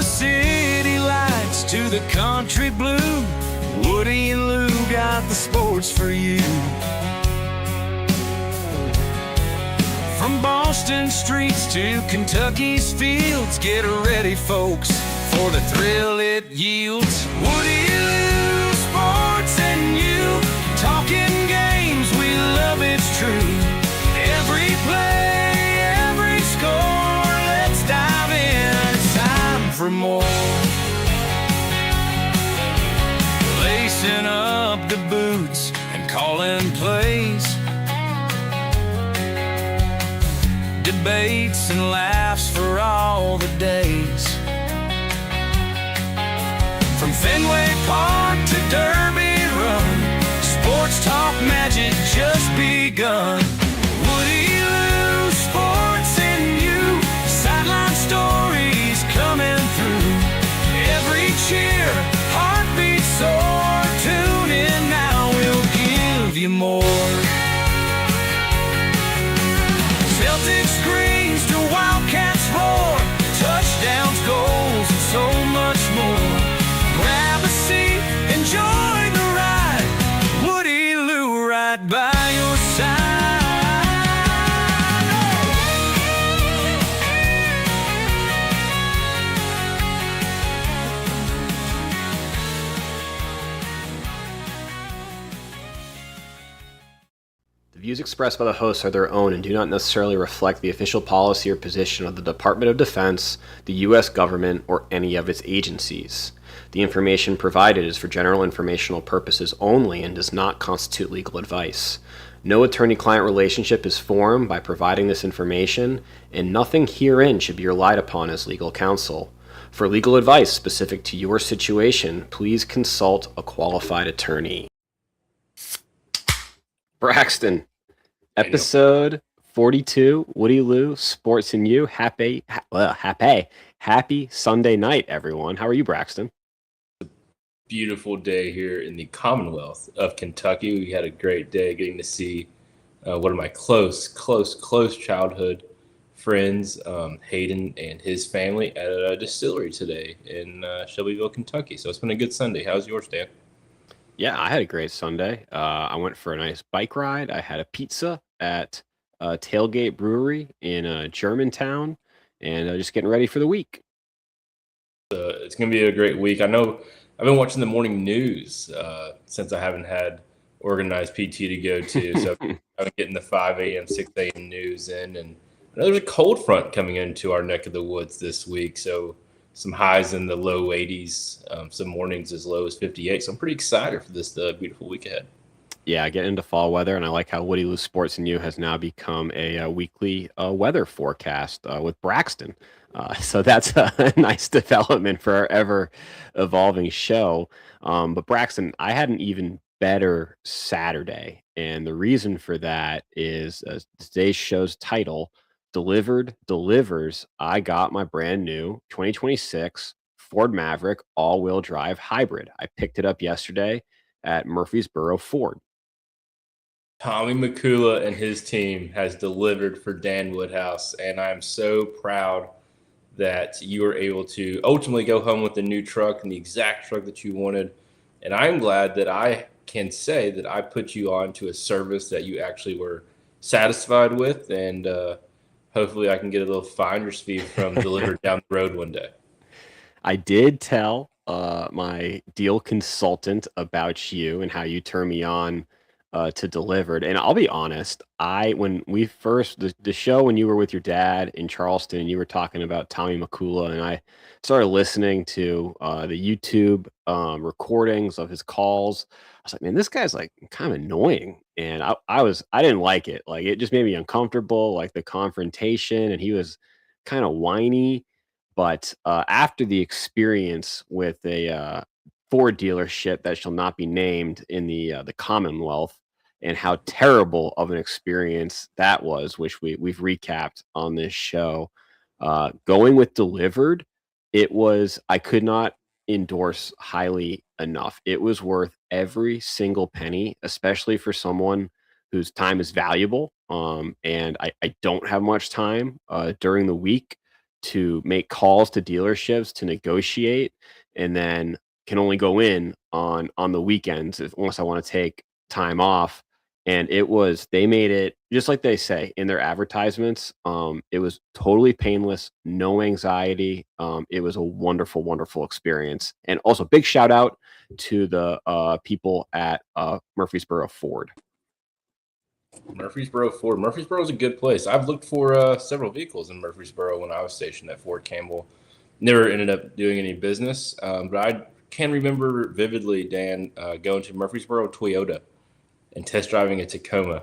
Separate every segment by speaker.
Speaker 1: the city lights to the country blue, Woody and Lou got the sports for you. From Boston streets to Kentucky's fields, get ready, folks, for the thrill it yields. Woody and Lou, sports and you, talking games, we love it's true. Every play, every score, let's dive in, it's time for more. Lacing up the boots and calling plays, debates and laughs for all the days. From Fenway Park to Derby Run, sports talk magic just begun. Woody Lou, sports and you, sideline stories coming through. Every cheer, heartbeat soar, tune in now, we'll give you more. Celtics screams to Wildcats roar, touchdowns, goals, and so much more. Grab a seat, enjoy the ride, Woody Lou right by your side.
Speaker 2: The views expressed by the hosts are their own and do not necessarily reflect the official policy or position of the Department of Defense, the U.S. government, or any of its agencies. The information provided is for general informational purposes only and does not constitute legal advice. No attorney-client relationship is formed by providing this information, and nothing herein should be relied upon as legal counsel. For legal advice specific to your situation, please consult a qualified attorney. Braxton, episode 42, Woody Lou, Sports and You. Happy Sunday night, everyone. How are you, Braxton?
Speaker 3: Beautiful day here in the Commonwealth of Kentucky. We had a great day getting to see one of my close childhood friends, Hayden and his family, at a distillery today in Shelbyville, Kentucky. So it's been a good Sunday. How's yours, Dan?
Speaker 2: Yeah, I had a great Sunday. I went for a nice bike ride. I had a pizza at Tailgate Brewery in Germantown, and just getting ready for the week.
Speaker 3: It's going to be a great week. I know I've been watching the morning news since I haven't had organized PT to go to. So I've been getting the 5 a.m., 6 a.m. news in. And I know there's a cold front coming into our neck of the woods this week. So some highs in the low 80s, some mornings as low as 58. So I'm pretty excited for this beautiful week ahead.
Speaker 2: Yeah, getting into fall weather, and I like how Woody Lou Sports and You has now become a weekly weather forecast with Braxton. So that's a nice development for our ever-evolving show. But Braxton, I had an even better Saturday, and the reason for that is today's show's title, Delivrd Delivers. I got my brand new 2026 Ford Maverick all-wheel drive hybrid. I picked it up yesterday at Murfreesboro Ford.
Speaker 3: Tommy McCullough and his team has delivered for Dan Woodhouse, and I'm so proud that you were able to ultimately go home with the new truck and the exact truck that you wanted. And I'm glad that I can say that I put you on to a service that you actually were satisfied with, and hopefully I can get a little finder's fee from Delivrd down the road one day.
Speaker 2: I did tell my deal consultant about you and how you turned me on to Delivrd. And I'll be honest, when we first, the show when you were with your dad in Charleston, and you were talking about Tommy McCullough, and I started listening to the YouTube recordings of his calls. I was like, man, this guy's like kind of annoying. And I didn't like it. Like, it just made me uncomfortable, like the confrontation, and he was kind of whiny. But after the experience with a Ford dealership that shall not be named in the Commonwealth, and how terrible of an experience that was, which we've recapped on this show, going with Delivrd, I could not endorse highly enough. It was worth every single penny, especially for someone whose time is valuable. And I don't have much time during the week to make calls to dealerships to negotiate, and then can only go in on the weekends unless I want to take time off. And they made it just like they say in their advertisements. It was totally painless, no anxiety. It was a wonderful, wonderful experience. And also big shout out to the people at Murfreesboro Ford.
Speaker 3: Murfreesboro Ford. Murfreesboro is a good place. I've looked for several vehicles in Murfreesboro when I was stationed at Fort Campbell. Never ended up doing any business, but I can remember vividly, Dan, going to Murfreesboro Toyota and test driving a Tacoma.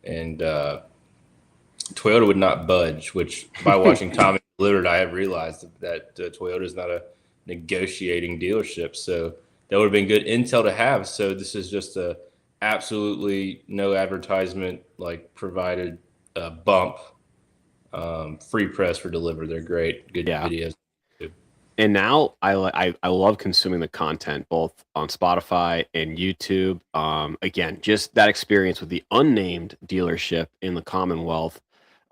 Speaker 3: And Toyota would not budge, which by watching Tommy Delivrd, I have realized that Toyota is not a negotiating dealership. So that would have been good intel to have. So this is just a absolutely no advertisement provided bump. Free press for Delivrd. They're great. Good videos.
Speaker 2: And now I love consuming the content both on Spotify and YouTube. Again, just that experience with the unnamed dealership in the Commonwealth.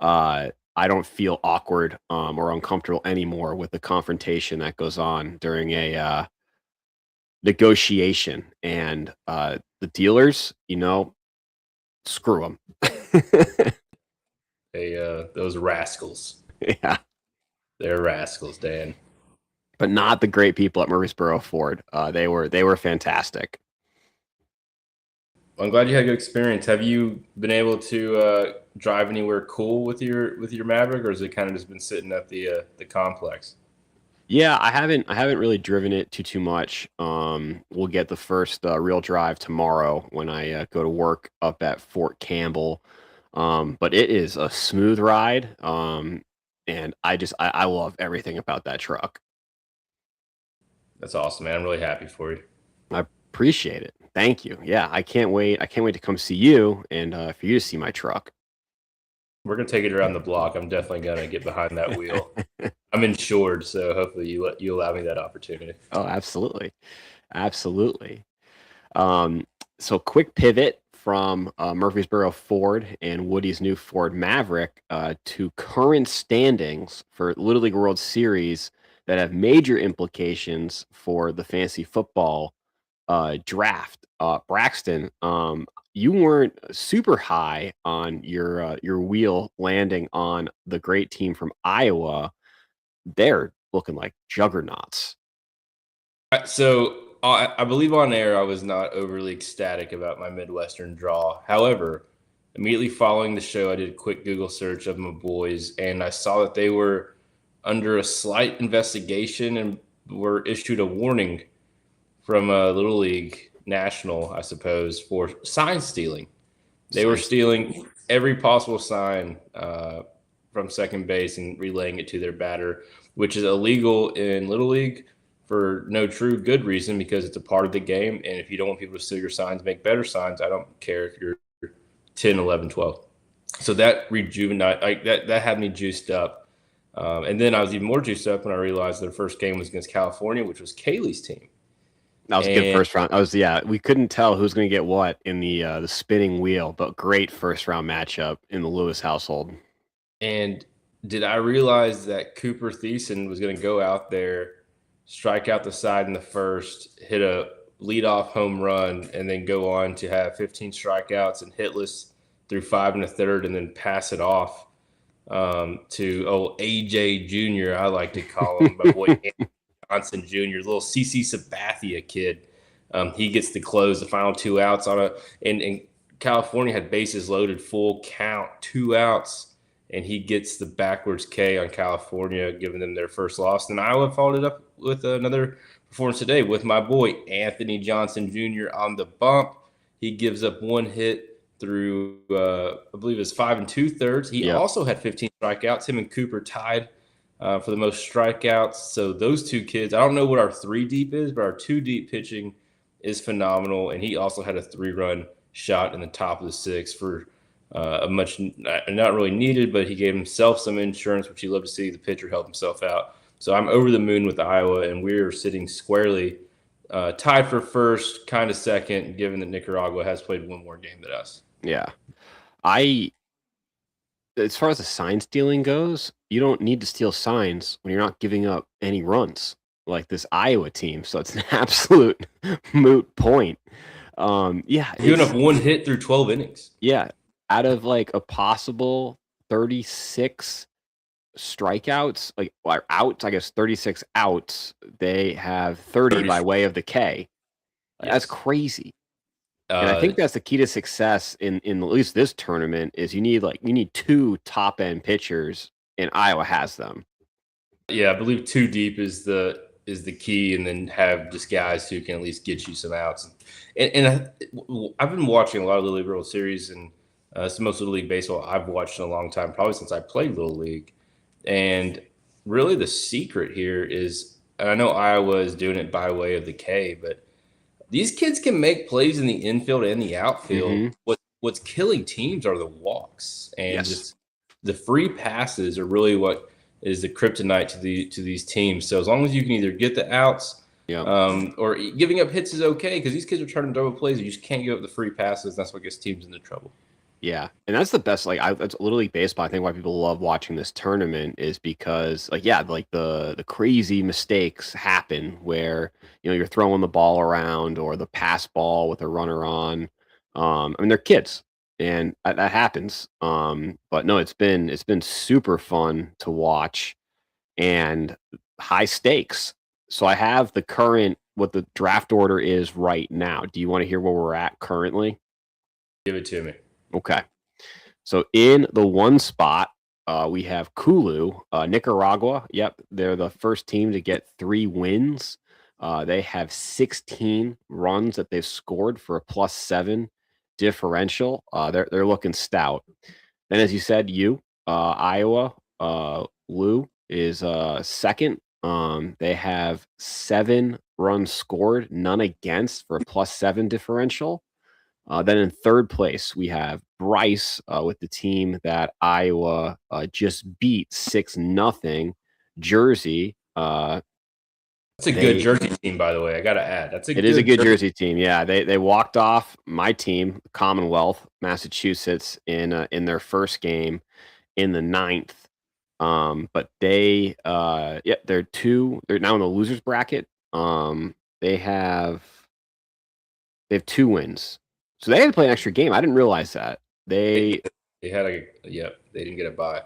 Speaker 2: I don't feel awkward or uncomfortable anymore with the confrontation that goes on during a negotiation. And the dealers, screw them.
Speaker 3: Those rascals.
Speaker 2: Yeah,
Speaker 3: they're rascals, Dan.
Speaker 2: But not the great people at Murfreesboro Ford. They were fantastic.
Speaker 3: I'm glad you had a good experience. Have you been able to drive anywhere cool with your Maverick, or has it kind of just been sitting at the complex?
Speaker 2: Yeah, I haven't really driven it too much. We'll get the first real drive tomorrow when I go to work up at Fort Campbell. But it is a smooth ride. And I love everything about that truck.
Speaker 3: That's awesome, man. I'm really happy for you.
Speaker 2: I appreciate it. Thank you. Yeah, I can't wait. I can't wait to come see you and for you to see my truck.
Speaker 3: We're gonna take it around the block. I'm definitely gonna get behind that wheel. I'm insured, so hopefully you allow me that opportunity.
Speaker 2: Oh, absolutely, absolutely. So quick pivot from Murfreesboro Ford and Woody's new Ford Maverick to current standings for Little League World Series that have major implications for the fantasy football draft. Braxton, you weren't super high on your wheel landing on the great team from Iowa. They're looking like juggernauts.
Speaker 3: So I believe on air I was not overly ecstatic about my Midwestern draw. However, immediately following the show, I did a quick Google search of my boys, and I saw that they were under a slight investigation and were issued a warning from Little League National, I suppose, for sign stealing. They were stealing every possible sign from second base and relaying it to their batter, which is illegal in Little League for no true good reason, because it's a part of the game. And if you don't want people to steal your signs, make better signs. I don't care if you're 10, 11, 12. So that that had me juiced up. And then I was even more juiced up when I realized their first game was against California, which was Kaylee's team.
Speaker 2: That was a good first round. We couldn't tell who's going to get what in the spinning wheel, but great first round matchup in the Lewis household.
Speaker 3: And did I realize that Cooper Thiessen was going to go out there, strike out the side in the first, hit a leadoff home run, and then go on to have 15 strikeouts and hitless through 5 1/3, and then pass it off to AJ Jr. I like to call him, my boy Anthony Johnson Jr., little CC Sabathia kid. He gets to close the final 2 outs on and California had bases loaded, full count, 2 outs. And he gets the backwards K on California, giving them their first loss. And Iowa followed it up with another performance today with my boy Anthony Johnson Jr. on the bump. He gives up 1 hit through, I believe it's 5 2/3. He also had 15 strikeouts. Him and Cooper tied for the most strikeouts. So those 2 kids, I don't know what our 3 deep is, but our 2 deep pitching is phenomenal. And he also had a 3-run shot in the top of the 6th for a much not really needed, but he gave himself some insurance, which you love to see the pitcher help himself out. So I'm over the moon with Iowa, and we're sitting squarely tied for first, kind of second, given that Nicaragua has played 1 more game than us.
Speaker 2: Yeah. I as far as the sign stealing goes, you don't need to steal signs when you're not giving up any runs like this Iowa team. So it's an absolute moot point. Yeah,
Speaker 3: Giving up one hit through 12 innings.
Speaker 2: Yeah, out of like a possible 36 strikeouts, like or outs, I guess 36 outs, they have 30 by way of the K. That's
Speaker 3: Yes.
Speaker 2: crazy. And I think that's the key to success in at least this tournament is you need two top end pitchers, and Iowa has them.
Speaker 3: Yeah, I believe 2 deep is the key, and then have just guys who can at least get you some outs. And I've been watching a lot of Little League World Series, and it's the most Little League baseball I've watched in a long time, probably since I played Little League. And really, the secret here is, and I know Iowa is doing it by way of the K, but these kids can make plays in the infield and the outfield.
Speaker 2: Mm-hmm.
Speaker 3: What's killing teams are the walks, and
Speaker 2: Yes.
Speaker 3: just the free passes are really what is the kryptonite to these teams. So as long as you can either get the outs, or giving up hits is okay, because these kids are trying to double plays. You just can't give up the free passes. That's what gets teams into trouble.
Speaker 2: Yeah, and that's the best. That's Little League baseball. I think why people love watching this tournament is because, the crazy mistakes happen where you're throwing the ball around or the pass ball with a runner on. I mean, they're kids, and that happens. But no, it's been super fun to watch and high stakes. So I have the current what the draft order is right now. Do you want to hear where we're at currently?
Speaker 3: Give it to me.
Speaker 2: Okay. So in the 1 spot, we have Kulu, Nicaragua. Yep, they're the first team to get 3 wins. They have 16 runs that they've scored for a +7 differential. They're looking stout. Then, as you said, Iowa, Lou is second. They have 7 runs scored, none against for a +7 differential. Then in third place, we have Bryce with the team that Iowa just beat 6-0. Jersey.
Speaker 3: That's a good Jersey team, by the way. I got to add.
Speaker 2: It is a good Jersey team. Yeah, they walked off my team, Commonwealth, Massachusetts, in their first game in the 9th. But they're now in the losers bracket. They have 2 wins. So they had to play an extra game. I didn't realize that. They
Speaker 3: didn't get a bye.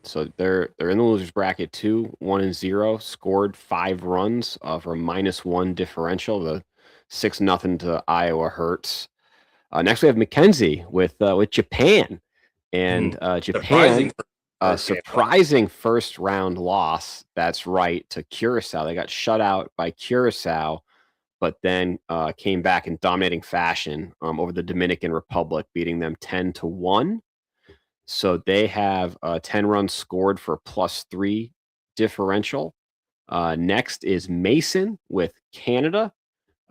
Speaker 2: So they're in the losers bracket 2-1-0, scored 5 runs for a -1 differential. The 6-0 to Iowa hurts. Next we have Mackenzie with Japan. And Japan surprising first round loss. That's right, to Curacao. They got shut out by Curacao, but then came back in dominating fashion over the Dominican Republic, beating them 10-1. So they have 10 runs scored for a +3 differential. Next is Mason with Canada.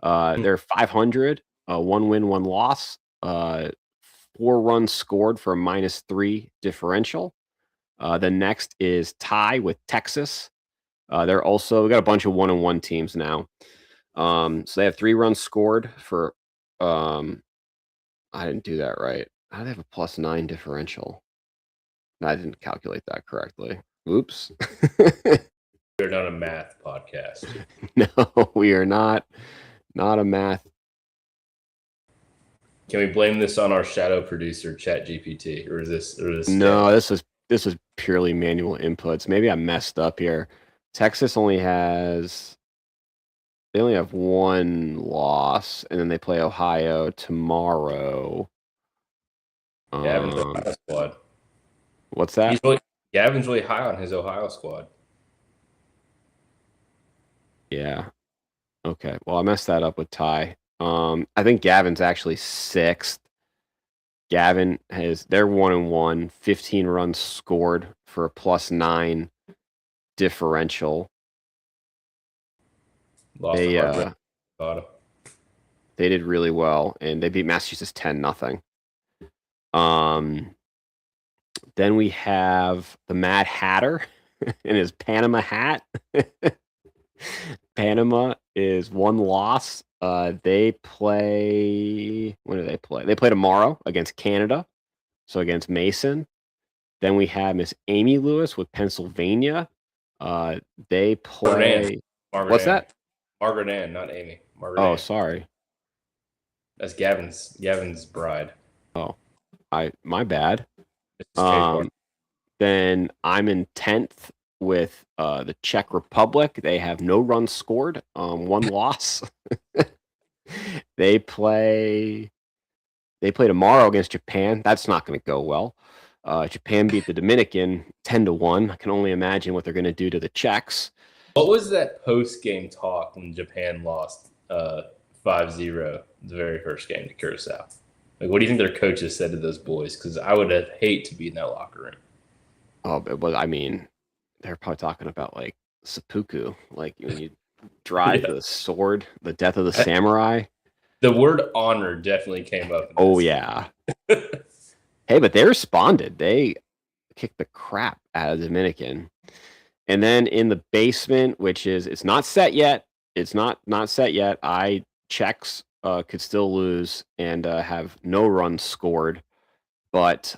Speaker 2: They're 500, 1 win, 1 loss. 4 runs scored for a -3 differential. Then next is Ty with Texas. They're also, we got a bunch of 1-1 teams now. So they have 3 runs scored for I didn't do that right. How do they have a +9 differential? I didn't calculate that correctly. Oops.
Speaker 3: We're not a math podcast.
Speaker 2: No, we are not a math.
Speaker 3: Can we blame this on our shadow producer, ChatGPT, or is this?
Speaker 2: No, this was purely manual inputs. Maybe I messed up here. Texas only have 1 loss, and then they play Ohio tomorrow.
Speaker 3: Gavin's Ohio squad.
Speaker 2: What's that?
Speaker 3: Gavin's really high on his Ohio squad.
Speaker 2: Yeah. Okay. Well, I messed that up with Ty. I think Gavin's actually 6th. Gavin they're 1-1, 15 runs scored for a +9 differential. They did really well, and they beat Massachusetts 10-0. Then we have the Mad Hatter in his Panama hat. Panama is 1 loss. They play. When do they play? They play tomorrow against Canada. So against Mason. Then we have Miss Amy Lewis with Pennsylvania. They play.
Speaker 3: Margaret
Speaker 2: What's
Speaker 3: Ann.
Speaker 2: that?
Speaker 3: Margaret Ann, not Amy. Margaret
Speaker 2: Oh,
Speaker 3: Ann.
Speaker 2: sorry.
Speaker 3: That's Gavin's bride.
Speaker 2: Oh, my bad.
Speaker 3: Mrs.
Speaker 2: Then I'm in 10th with the Czech Republic. They have no runs scored, one loss. They play tomorrow against Japan. That's not going to go well. Japan beat the Dominican 10-1. I can only imagine what they're going to do to the Czechs.
Speaker 3: What was that post-game talk when Japan lost 5-0 the very first game to Curacao? Like, what do you think their coaches said to those boys? Because I would have hate to be in that locker room.
Speaker 2: Oh, but I mean, they're probably talking about like seppuku, like when you drive the sword, the death of the samurai.
Speaker 3: The word honor definitely came up.
Speaker 2: Oh, yeah. Hey, but they responded. They kicked the crap out of the Dominican. And then in the basement, which is, it's not set yet. It's not set yet. Czechs could still lose and have no runs scored. But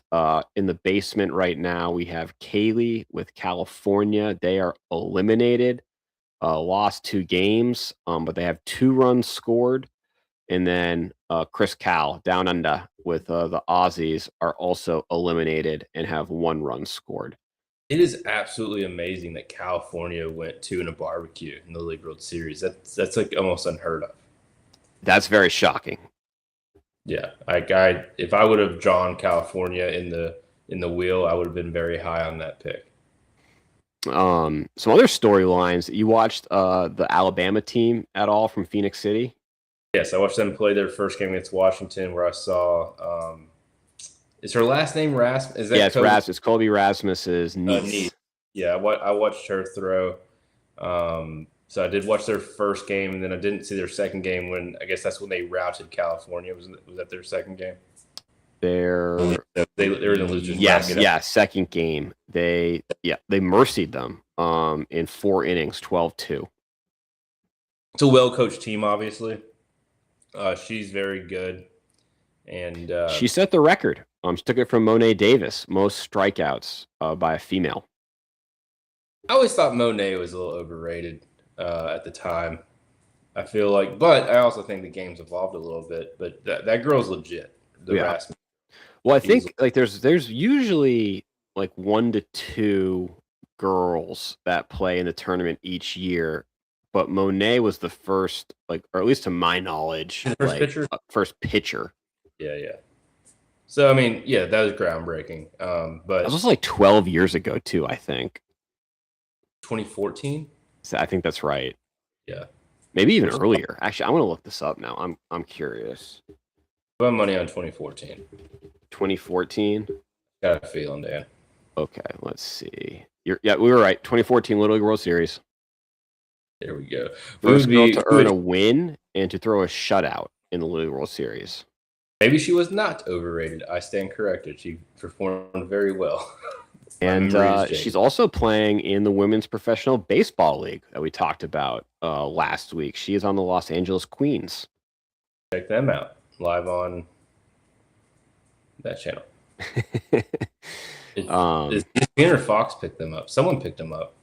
Speaker 2: in the basement right now, we have Kaylee with California. They are eliminated, lost 2 games, but they have 2 runs scored. And then Chris Cal down under with the Aussies are also eliminated and have 1 run scored.
Speaker 3: It is absolutely amazing that California went 2 in a barbecue in the League World Series. That's like almost unheard of.
Speaker 2: That's very shocking.
Speaker 3: Yeah, if I would have drawn California in the wheel, I would have been very high on that pick.
Speaker 2: Some other storylines. You watched the Alabama team at all from Phoenix City?
Speaker 3: Yes, I watched them play their first game against Washington, where I saw. Is her last name Rasmus? Is that
Speaker 2: it's Rasmus. Colby Rasmus's niece.
Speaker 3: Yeah, I watched her throw. So I did watch their first game, and then I didn't see their second game when I guess that's when they routed California. Was that their second game?
Speaker 2: They were in
Speaker 3: the losers.
Speaker 2: Yes, second game. They mercied them in 4 innings, 12-2.
Speaker 3: It's a well-coached team, obviously. She's very good, and
Speaker 2: she set the record. She took it from Monet Davis, most strikeouts by a female.
Speaker 3: I always thought Monet was a little overrated at the time. I feel like, but I also think the game's evolved a little bit. But that girl's legit. Rasmus.
Speaker 2: Well, I think like there's usually like 1 to 2 girls that play in the tournament each year. But Monet was the first, like, or at least to my knowledge, first pitcher.
Speaker 3: Yeah. So I mean, yeah, that was groundbreaking. But
Speaker 2: that was like 12 years ago too, I think.
Speaker 3: 2014.
Speaker 2: So I think that's right.
Speaker 3: Yeah,
Speaker 2: maybe even earlier. Actually, I want to look this up now. I'm curious.
Speaker 3: Put money on 2014.
Speaker 2: 2014.
Speaker 3: Got a feeling, Dan.
Speaker 2: Okay, let's see. We were right. 2014 Little League World Series.
Speaker 3: There we go.
Speaker 2: First girl to earn a win and to throw a shutout in the Little League World Series.
Speaker 3: Maybe she was not overrated. I stand corrected. She performed very well.
Speaker 2: And she's also playing in the Women's Professional Baseball League that we talked about last week. She is on the Los Angeles Queens.
Speaker 3: Check them out live on that channel. Is ESPN or Fox picked them up? Someone picked them up.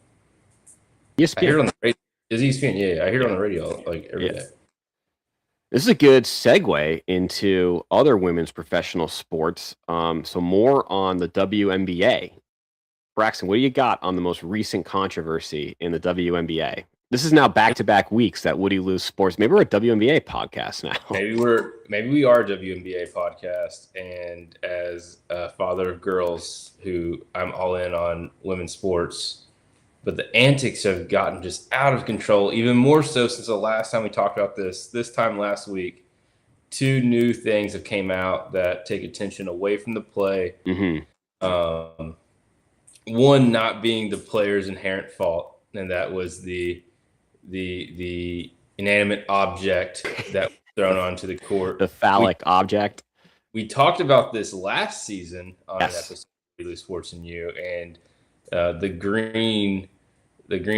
Speaker 2: ESPN.
Speaker 3: I hear it on the radio. Is ESPN? Yeah, I hear it on the radio like every day.
Speaker 2: This is a good segue into other women's professional sports. So more on the WNBA. Braxton, what do you got on the most recent controversy in the WNBA? This is now back-to-back weeks that Woody Lou Sports. Maybe we're a WNBA podcast now.
Speaker 3: Maybe we are a WNBA podcast. And as a father of girls, who I'm all in on women's sports, but the antics have gotten just out of control. Even more so since the last time we talked about this. This time last week, 2 new things have came out that take attention away from the play.
Speaker 2: Mm-hmm.
Speaker 3: One not being the player's inherent fault, and that was the inanimate object that was thrown onto the court.
Speaker 2: The phallic object.
Speaker 3: We talked about this last season on an episode of Really Sports and You, and the green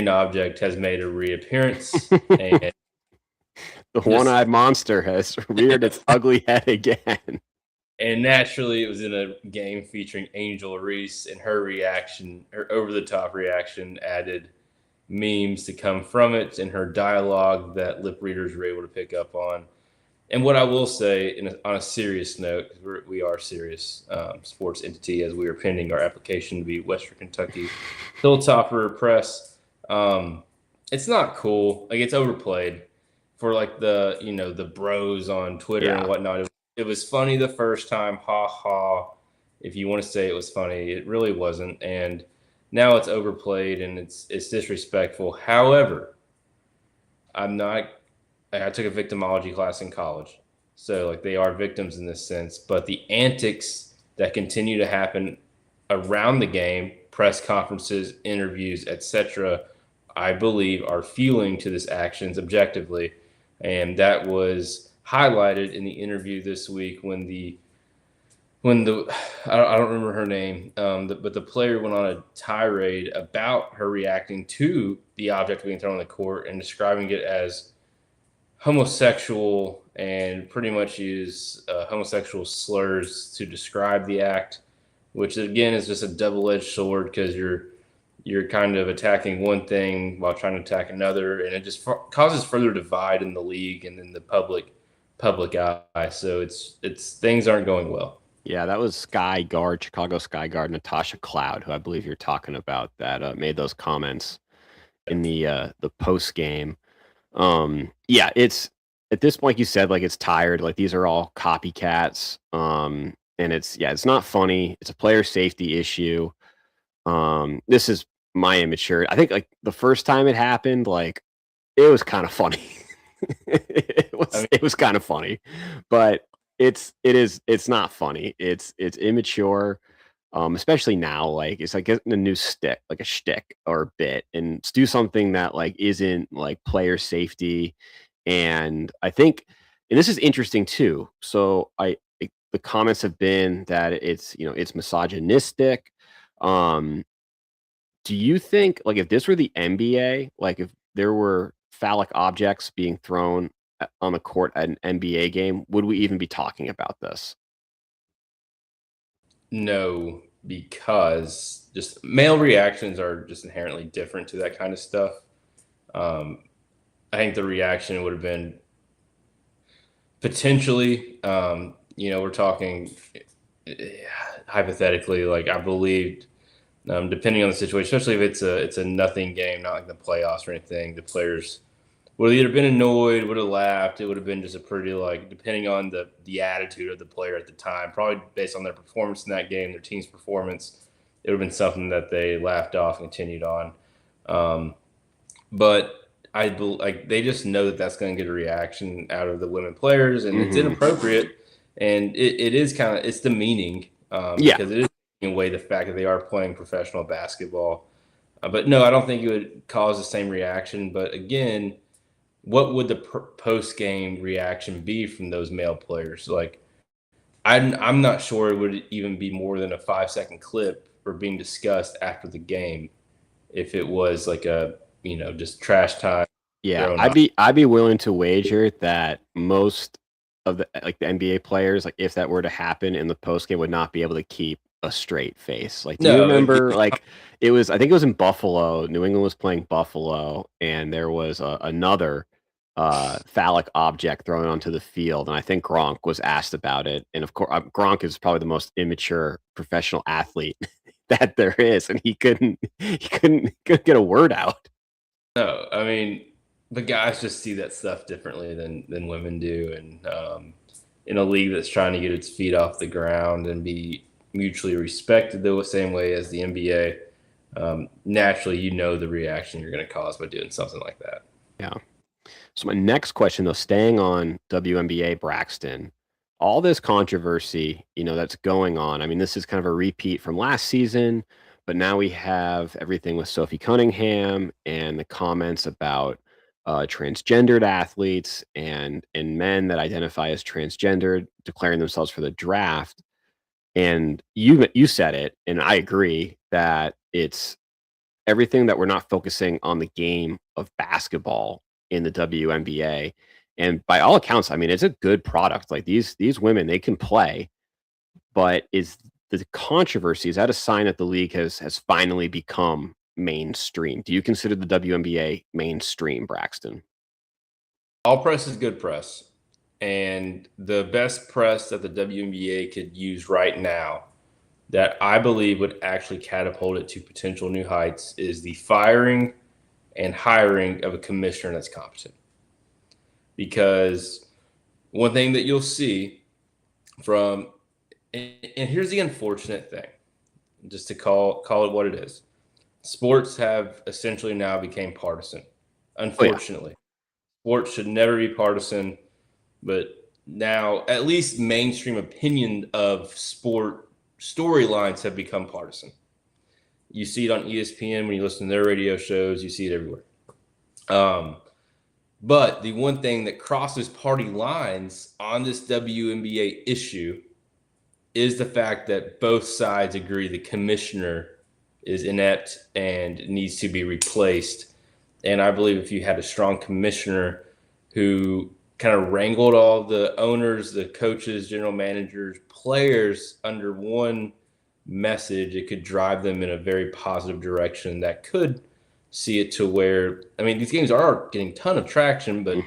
Speaker 3: object has made a reappearance. And
Speaker 2: the one-eyed monster has reared its ugly head again.
Speaker 3: And naturally, it was in a game featuring Angel Reese, and her reaction, her over-the-top reaction, added memes to come from it, and her dialogue that lip readers were able to pick up on. And what I will say, on a serious note, because we are a serious sports entity as we are pending our application to be Western Kentucky Hilltopper Press, it's not cool. Like, it's overplayed for like the bros on Twitter and whatnot. It was funny the first time, ha ha. If you want to say it was funny, it really wasn't. And now it's overplayed and it's disrespectful. However, I took a victimology class in college. So like they are victims in this sense, but the antics that continue to happen around the game, press conferences, interviews, etc., I believe are fueling to this actions objectively. And that was highlighted in the interview this week when I don't remember her name, but the player went on a tirade about her reacting to the object being thrown on the court and describing it as homosexual and pretty much use homosexual slurs to describe the act, which again is just a double-edged sword because you're kind of attacking one thing while trying to attack another, and it just causes further divide in the league and in the public eye. So it's things aren't going well.
Speaker 2: Yeah, that was Chicago Sky Guard, Natasha Cloud, who I believe you're talking about, that made those comments in the post game. Yeah, it's at this point, like you said, like it's tired. Like these are all copycats. And it's not funny. It's a player safety issue. This is my immature. I think like the first time it happened, like it was kind of funny. It was kind of funny, but it's not funny. It's immature. Especially now, like it's like getting a new stick, like a shtick or a bit, and do something that like isn't like player safety. And I think, and this is interesting too. So the comments have been that it's misogynistic. Do you think, like, if this were the NBA, like if there were phallic objects being thrown on the court at an NBA game, would we even be talking about this?
Speaker 3: No, because just male reactions are just inherently different to that kind of stuff. I think the reaction would have been potentially, we're talking hypothetically, like I believed, depending on the situation, especially if it's a nothing game, not like the playoffs or anything, the players would have either been annoyed, would have laughed. It would have been just a pretty, like, depending on the attitude of the player at the time, probably based on their performance in that game, their team's performance, it would have been something that they laughed off and continued on. But they just know that that's going to get a reaction out of the women players, and it's inappropriate, and it is kind of, it's demeaning because it is taking away the fact that they are playing professional basketball. But no, I don't think it would cause the same reaction. But again, what would the post-game reaction be from those male players? Like, I'm not sure it would even be more than a 5-second clip or being discussed after the game if it was like a, just trash time.
Speaker 2: Yeah, I'd be willing to wager that most of the NBA players, like if that were to happen in the post game, would not be able to keep a straight face. Like, do you remember? Like, I think it was in Buffalo. New England was playing Buffalo, and there was another phallic object thrown onto the field, and I think Gronk was asked about it. And of course, Gronk is probably the most immature professional athlete that there is, and he couldn't get a word out.
Speaker 3: No, I mean, the guys just see that stuff differently than women do, and in a league that's trying to get its feet off the ground and be mutually respected the same way as the NBA, naturally, the reaction you're going to cause by doing something like that.
Speaker 2: Yeah. So my next question, though, staying on WNBA, Braxton, all this controversy, that's going on. I mean, this is kind of a repeat from last season, but now we have everything with Sophie Cunningham and the comments about transgendered athletes and men that identify as transgendered declaring themselves for the draft. And you said it, and I agree that it's everything that we're not focusing on the game of basketball in the WNBA. And by all accounts, I mean, it's a good product. Like these women, they can play. but is the controversy, is that a sign that the league has finally become mainstream? Do you consider the WNBA mainstream, Braxton?
Speaker 3: All press is good press. And the best press that the WNBA could use right now that I believe would actually catapult it to potential new heights is the firing and hiring of a commissioner that's competent. Because one thing that you'll see from, and here's the unfortunate thing, just to call it what it is. Sports have essentially now became partisan. Unfortunately, sports should never be partisan, but now at least mainstream opinion of sport storylines have become partisan. You see it on ESPN when you listen to their radio shows. You see it everywhere. But the one thing that crosses party lines on this WNBA issue is the fact that both sides agree the commissioner is inept and needs to be replaced. And I believe if you had a strong commissioner who kind of wrangled all the owners, the coaches, general managers, players under one message, it could drive them in a very positive direction that could see it to where, I mean, these games are getting a ton of traction, but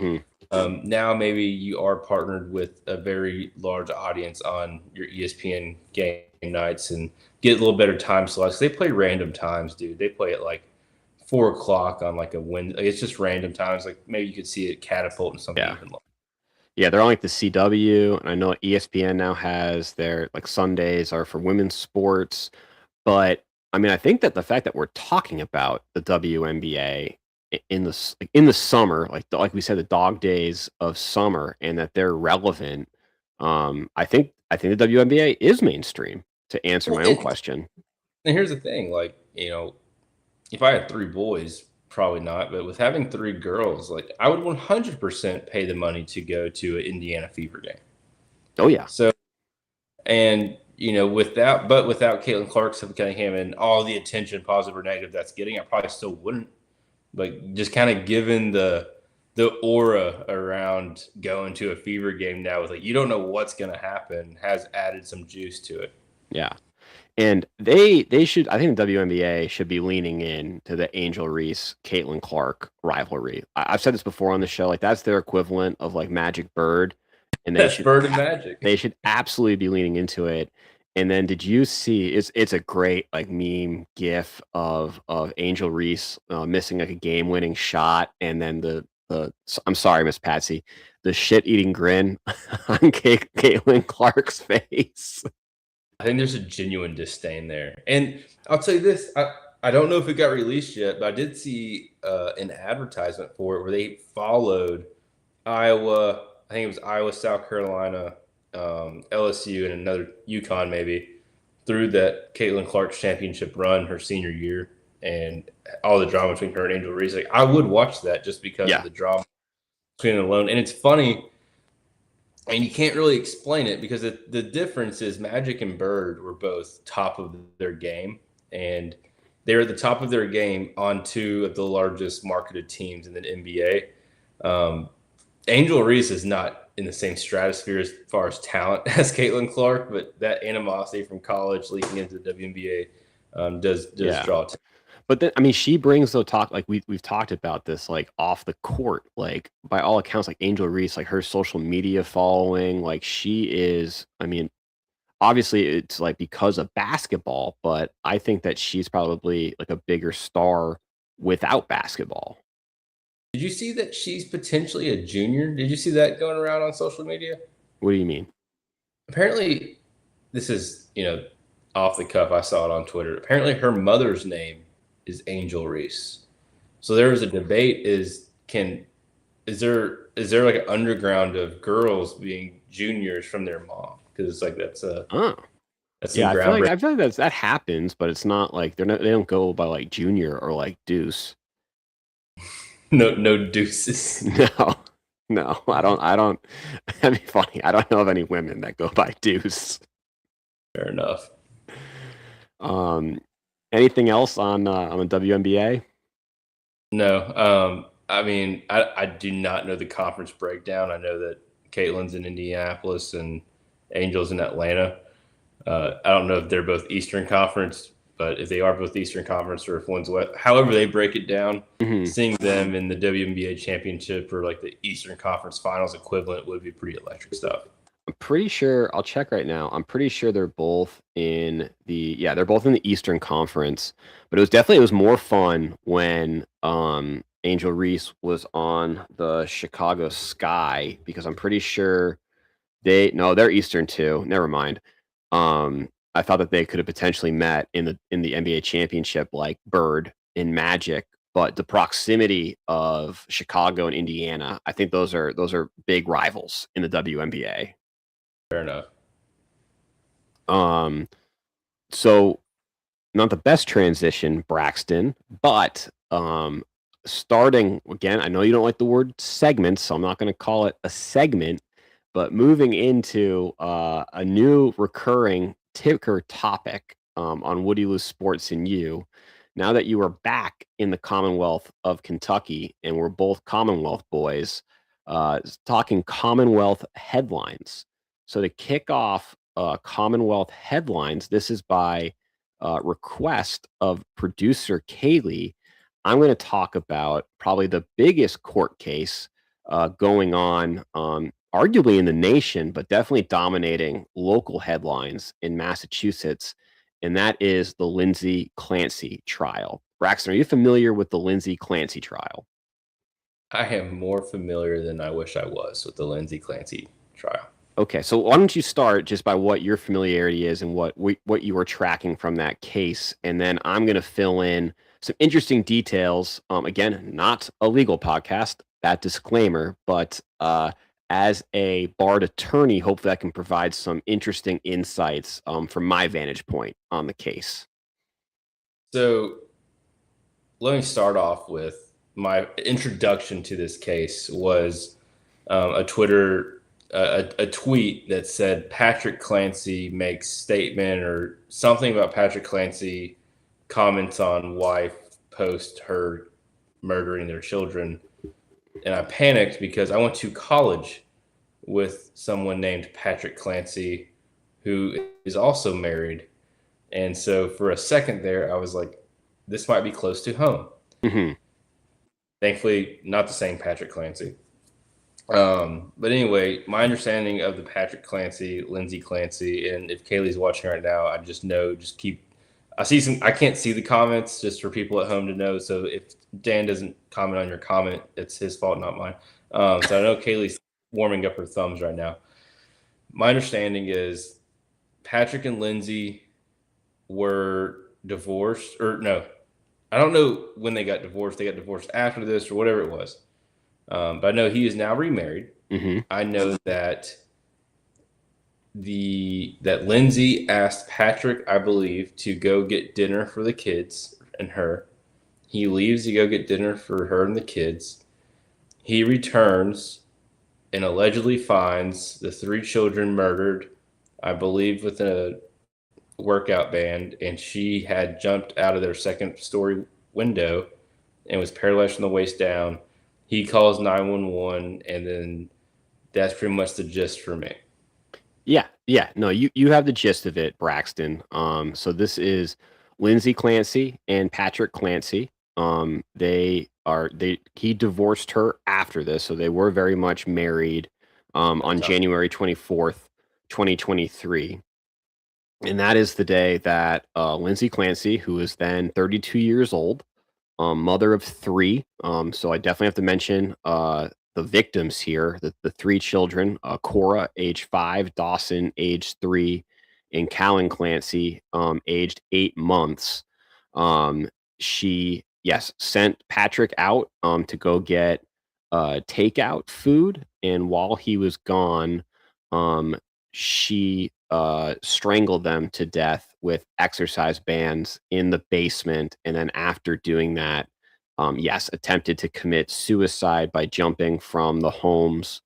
Speaker 3: now maybe you are partnered with a very large audience on your ESPN game nights and get a little better time slots. They play random times, dude. They play at like 4 o'clock on like a Wednesday. Like, it's just random times. Like maybe you could see it catapult in something even larger.
Speaker 2: Yeah, they're on like the CW, and I know ESPN now has their like Sundays are for women's sports. But I mean, I think that the fact that we're talking about the WNBA in the summer, like we said, the dog days of summer, and that they're relevant. I think the WNBA is mainstream. To answer my own question.
Speaker 3: And here's the thing, like, you know, if I had 3 boys, probably not, but with having 3 girls, like I would 100% pay the money to go to an Indiana Fever game.
Speaker 2: Oh yeah.
Speaker 3: So, and you know, without Caitlin Clark, Sophie Cunningham, and all the attention, positive or negative, that's getting, I probably still wouldn't. Like just kind of given the aura around going to a Fever game now with like you don't know what's gonna happen has added some juice to it.
Speaker 2: Yeah. And they should, I think the WNBA should be leaning in to the Angel Reese, Caitlin Clark rivalry. I've said this before on the show, like that's their equivalent of like Magic Bird. And
Speaker 3: that's Bird and Magic.
Speaker 2: They should absolutely be leaning into it. And then did you see, it's a great like meme gif of Angel Reese missing like a game-winning shot, and then the I'm sorry, Miss Patsy, the shit-eating grin on Caitlin Clark's face.
Speaker 3: I think there's a genuine disdain there. And I'll tell you this, I don't know if it got released yet, but I did see an advertisement for it where they followed Iowa, I think it was Iowa, South Carolina, LSU, and another UConn maybe, through that Caitlin Clark's championship run her senior year and all the drama between her and Angel Reese. Like, I would watch that just because of the drama between them alone. And it's funny, and you can't really explain it because the difference is Magic and Bird were both top of their game, and they were at the top of their game on 2 of the largest marketed teams in the NBA. Angel Reese is not in the same stratosphere as far as talent as Caitlin Clark, but that animosity from college leaking into the WNBA does draw attention.
Speaker 2: But then, I mean, she brings the talk, like we've talked about this, like off the court, like by all accounts, like Angel Reese, like her social media following, like she is, I mean, obviously it's like because of basketball, but I think that she's probably like a bigger star without basketball.
Speaker 3: Did you see that she's potentially a junior? Did you see that going around on social media?
Speaker 2: What do you mean?
Speaker 3: Apparently, this is, you know, off the cuff. I saw it on Twitter. Apparently, her mother's name is Angel Reese. So there was a debate: is there like an underground of girls being juniors from their mom? Because it's like that's
Speaker 2: yeah. I feel like that happens, but it's not like they don't go by like junior or like deuce.
Speaker 3: No deuces.
Speaker 2: No, I don't. That'd be funny. I don't know of any women that go by deuce.
Speaker 3: Fair enough.
Speaker 2: Anything else on the WNBA?
Speaker 3: No. I mean, I do not know the conference breakdown. I know that Caitlin's in Indianapolis and Angel's in Atlanta. I don't know if they're both Eastern Conference, but if they are both Eastern Conference or if one's West, however they break it down, seeing them in the WNBA championship or like the Eastern Conference Finals equivalent would be pretty electric stuff.
Speaker 2: I'm pretty sure, I'll check right now. I'm pretty sure they're both in they're both in the Eastern Conference, but it was more fun when Angel Reese was on the Chicago Sky, because I'm pretty sure they're Eastern too. Never mind. I thought that they could have potentially met in the NBA championship, like Bird and Magic, but the proximity of Chicago and Indiana, I think those are big rivals in the WNBA.
Speaker 3: Fair enough.
Speaker 2: So not the best transition, Braxton, but starting again, I know you don't like the word segment, so I'm not going to call it a segment, but moving into a new recurring ticker topic on Woody Lou Sports and You. Now that you are back in the Commonwealth of Kentucky and we're both Commonwealth boys, talking Commonwealth headlines. So to kick off Commonwealth headlines, this is by request of producer Kaylee. I'm going to talk about probably the biggest court case going on, arguably in the nation, but definitely dominating local headlines in Massachusetts, and that is the Lindsay Clancy trial. Braxton, are you familiar with the Lindsay Clancy trial?
Speaker 3: I am more familiar than I wish I was with the Lindsay Clancy trial.
Speaker 2: Okay, so why don't you start just by what your familiarity is and what you were tracking from that case, and then I'm going to fill in some interesting details. Again, not a legal podcast, that disclaimer, but as a barred attorney, hopefully I can provide some interesting insights from my vantage point on the case.
Speaker 3: So let me start off with my introduction to this case was a tweet that said Patrick Clancy makes statement or something about Patrick Clancy comments on wife post her murdering their children. And I panicked because I went to college with someone named Patrick Clancy who is also married. And so for a second there, I was like, this might be close to home.
Speaker 2: Mm-hmm.
Speaker 3: Thankfully, not the same Patrick Clancy. But anyway, my understanding of the Patrick Clancy, Lindsay Clancy, and if Kaylee's watching right now, I just know, I can't see the comments, just for people at home to know. So if Dan doesn't comment on your comment, it's his fault, not mine. So I know Kaylee's warming up her thumbs right now. My understanding is Patrick and Lindsay were divorced, or no, I don't know when they got divorced. They got divorced after this or whatever it was. But I know he is now remarried.
Speaker 2: Mm-hmm.
Speaker 3: I know that that Lindsay asked Patrick, I believe, to go get dinner for the kids and her. He leaves to go get dinner for her and the kids. He returns and allegedly finds the 3 children murdered, I believe, with a workout band, and she had jumped out of their second-story window and was paralyzed from the waist down. He calls 911, and then that's pretty much the gist for me.
Speaker 2: Yeah. No, you have the gist of it, Braxton. So this is Lindsay Clancy and Patrick Clancy. He divorced her after this, so they were very much married on January 24th, 2023. And that is the day that Lindsay Clancy, who is then 32 years old, mother of 3. So I definitely have to mention the victims here, the 3 children, Cora, age 5, Dawson, age 3, and Callan Clancy, aged 8 months. She, sent Patrick out to go get takeout food. And while he was gone, she strangled them to death with exercise bands in the basement. And then after doing that, attempted to commit suicide by jumping from the home's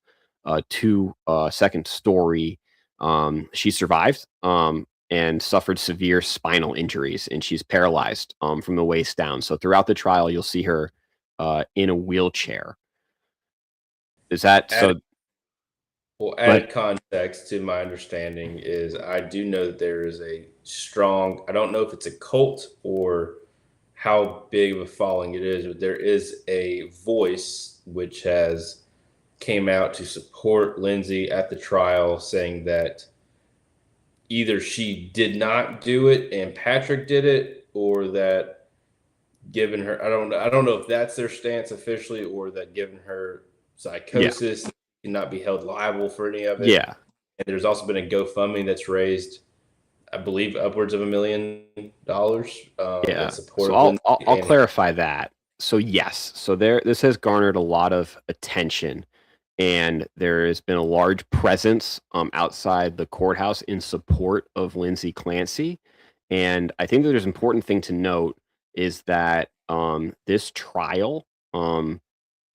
Speaker 2: second story. She survived and suffered severe spinal injuries, and she's paralyzed from the waist down. So throughout the trial, you'll see her in a wheelchair. Is that so?
Speaker 3: Well, added context to my understanding is I do know that there is a strong, I don't know if it's a cult or how big of a following it is, but there is a voice which has came out to support Lindsay at the trial, saying that either she did not do it and Patrick did it, or that given her, I don't know if that's their stance officially, or that given her psychosis, she cannot be held liable for any of it.
Speaker 2: Yeah.
Speaker 3: And there's also been a GoFundMe that's raised, I believe, upwards of $1 million. In support
Speaker 2: So
Speaker 3: of
Speaker 2: I'll clarify that. So yes, so this has garnered a lot of attention, and there has been a large presence outside the courthouse in support of Lindsay Clancy. And I think that there's an important thing to note is that this trial,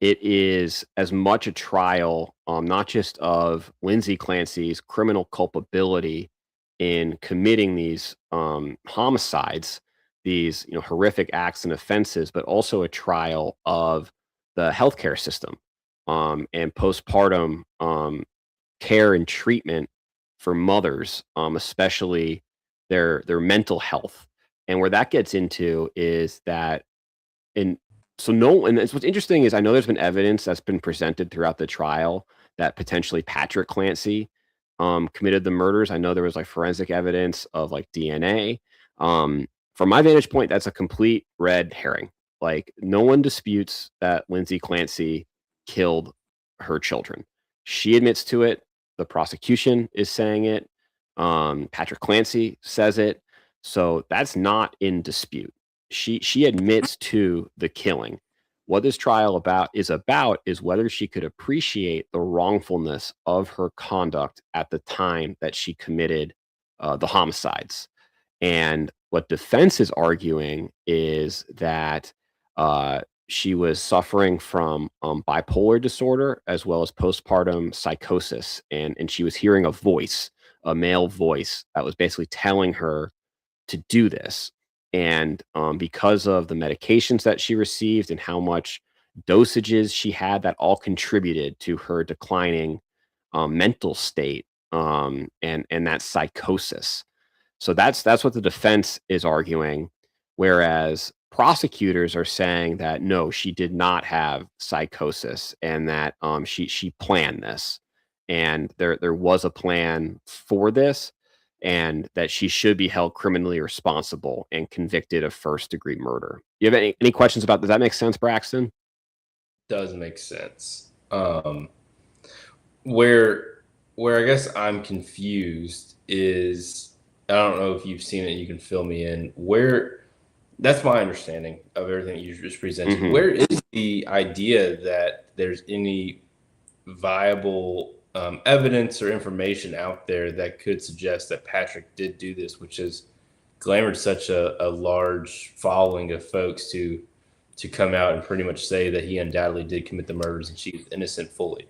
Speaker 2: it is as much a trial, not just of Lindsay Clancy's criminal culpability in committing these homicides, these horrific acts and offenses, but also a trial of the healthcare system and postpartum care and treatment for mothers, especially their mental health. And where that gets into is that, and so no, and what's interesting is I know there's been evidence that's been presented throughout the trial that potentially Patrick Clancy committed the murders. I know there was like forensic evidence of like DNA. From my vantage point, that's a complete red herring. Like no one disputes that Lindsay Clancy killed her children. She admits to it. The prosecution is saying it. Patrick Clancy says it. So that's not in dispute. She admits to the killing. What this trial is whether she could appreciate the wrongfulness of her conduct at the time that she committed the homicides. And what defense is arguing is that she was suffering from bipolar disorder as well as postpartum psychosis, and she was hearing a voice, a male voice that was basically telling her to do this. And because of the medications that she received and how much dosages she had, that all contributed to her declining mental state and that psychosis. So that's what the defense is arguing, whereas prosecutors are saying that no, she did not have psychosis and that she planned this, and there was a plan for this, and that she should be held criminally responsible and convicted of first-degree murder. You have any questions about? Does that make sense, Braxton?
Speaker 3: Does make sense. Where I guess I'm confused is, I don't know if you've seen it. You can fill me in. That's my understanding of everything you just presented. Mm-hmm. Where is the idea that there's any viable evidence or information out there that could suggest that Patrick did do this, which has glamored such a large following of folks to come out and pretty much say that he undoubtedly did commit the murders and she's innocent fully?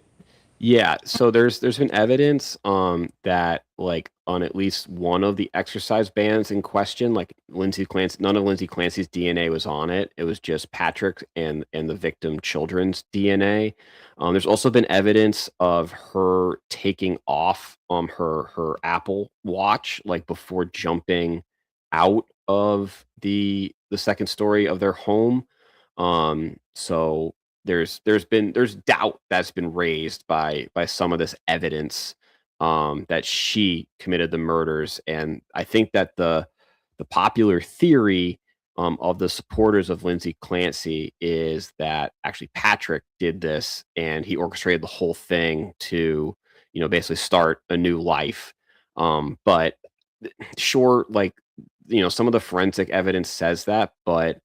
Speaker 2: Yeah, so there's been evidence that like on at least one of the exercise bans in question, like Lindsay Clancy, none of Lindsay Clancy's DNA was on it. It was just Patrick and the victim children's DNA. There's also been evidence of her taking off her Apple Watch like before jumping out of the second story of their home. So there's doubt that's been raised by some of this evidence that she committed the murders. And I think that the popular theory of the supporters of Lindsay Clancy is that actually Patrick did this and he orchestrated the whole thing to, basically start a new life. But sure, like, some of the forensic evidence says that, but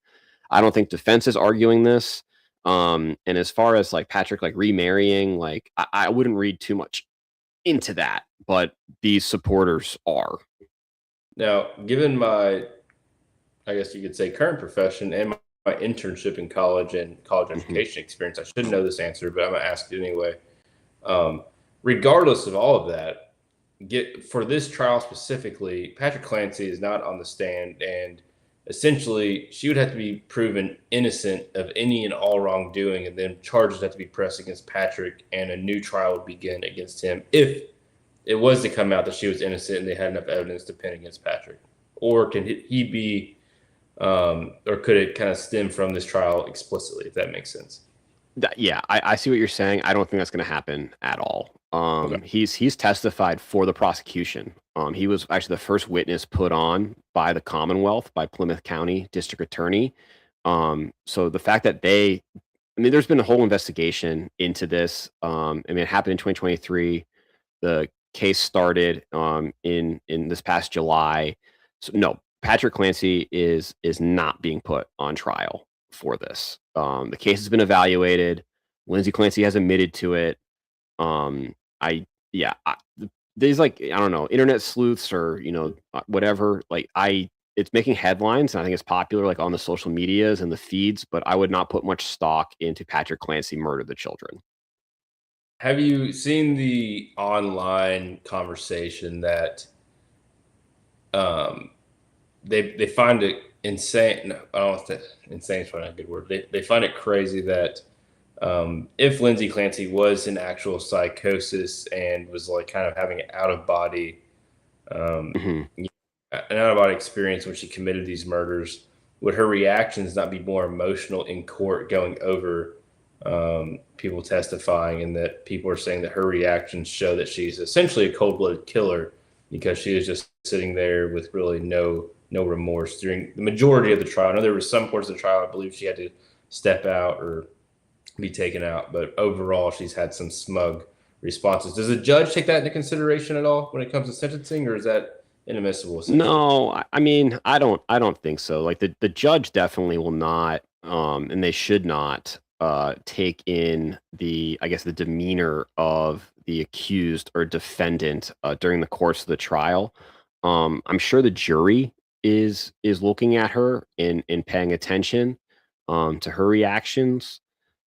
Speaker 2: I don't think defense is arguing this. And as far as like Patrick like remarrying, like I wouldn't read too much into that, but these supporters are.
Speaker 3: Now, given my, I guess you could say, current profession and my internship in college and college education experience, I should know this answer, but I'm gonna ask it anyway. Regardless of all of that, for this trial specifically, Patrick Clancy is not on the stand, and essentially she would have to be proven innocent of any and all wrongdoing, and then charges have to be pressed against Patrick, and a new trial would begin against him if it was to come out that she was innocent and they had enough evidence to pin against Patrick. Or can he be, or could it kind of stem from this trial explicitly, if that makes sense?
Speaker 2: Yeah, I see what you're saying. I don't think that's going to happen at all.
Speaker 3: Okay.
Speaker 2: He's testified for the prosecution. He was actually the first witness put on by the Commonwealth, by Plymouth County District Attorney. So the fact that I mean, there's been a whole investigation into this. I mean, it happened in 2023. The case started in this past July. So no, Patrick Clancy is not being put on trial for this. The case has been evaluated. Lindsay Clancy has admitted to it. I yeah, there's like, I don't know, internet sleuths or whatever. Like it's making headlines, and I think it's popular like on the social medias and the feeds. But I would not put much stock into Patrick Clancy murdered the children.
Speaker 3: Have you seen the online conversation that um, they find it insane? No, I don't know if that insane is probably not a good word. They find it crazy that if Lindsay Clancy was in actual psychosis and was like kind of having an out of body
Speaker 2: hmm
Speaker 3: an out of body experience when she committed these murders, would her reactions not be more emotional in court going over people testifying, and that people are saying that her reactions show that she's essentially a cold-blooded killer because she is just sitting there with really no remorse during the majority of the trial? I know there were some parts of the trial I believe she had to step out or be taken out, but overall she's had some smug responses. Does the judge take that into consideration at all when it comes to sentencing, or is that inadmissible essentially?
Speaker 2: No, I mean, I don't think so. Like the judge definitely will not, and they should not, take in I guess, the demeanor of the accused or defendant during the course of the trial. I'm sure the jury is looking at her and paying attention to her reactions.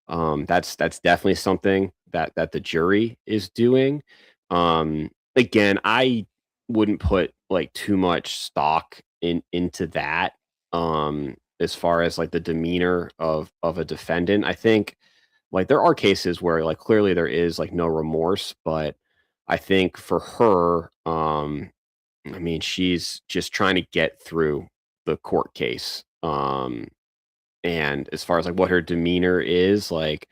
Speaker 2: That's definitely something that the jury is doing. Again, I wouldn't put like too much stock into that. As far as like the demeanor of a defendant, I think like there are cases where like clearly there is like no remorse, but I think for her, I mean, she's just trying to get through the court case. And as far as like what her demeanor is, like,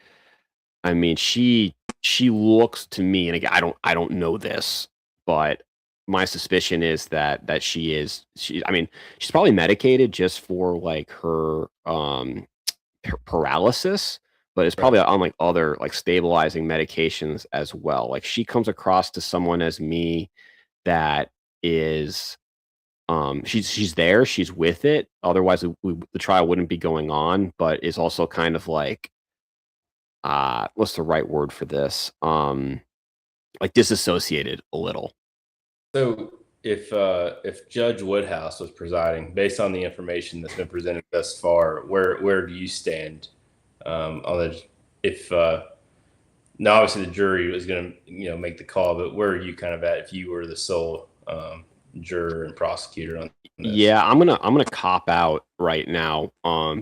Speaker 2: I mean, she looks to me, and again, I don't know this, but my suspicion is that I mean, she's probably medicated just for like her paralysis, but it's
Speaker 3: Right.
Speaker 2: probably on like other like stabilizing medications as well. Like she comes across to someone as me that is she's there, she's with it. Otherwise the trial wouldn't be going on, but is also kind of like what's the right word for this? Like disassociated a little.
Speaker 3: So if Judge Woodhouse was presiding, based on the information that's been presented thus far, where do you stand on the if now obviously the jury was going to make the call, but where are you kind of at if you were the sole juror and prosecutor on this?
Speaker 2: Yeah, I'm gonna cop out right now,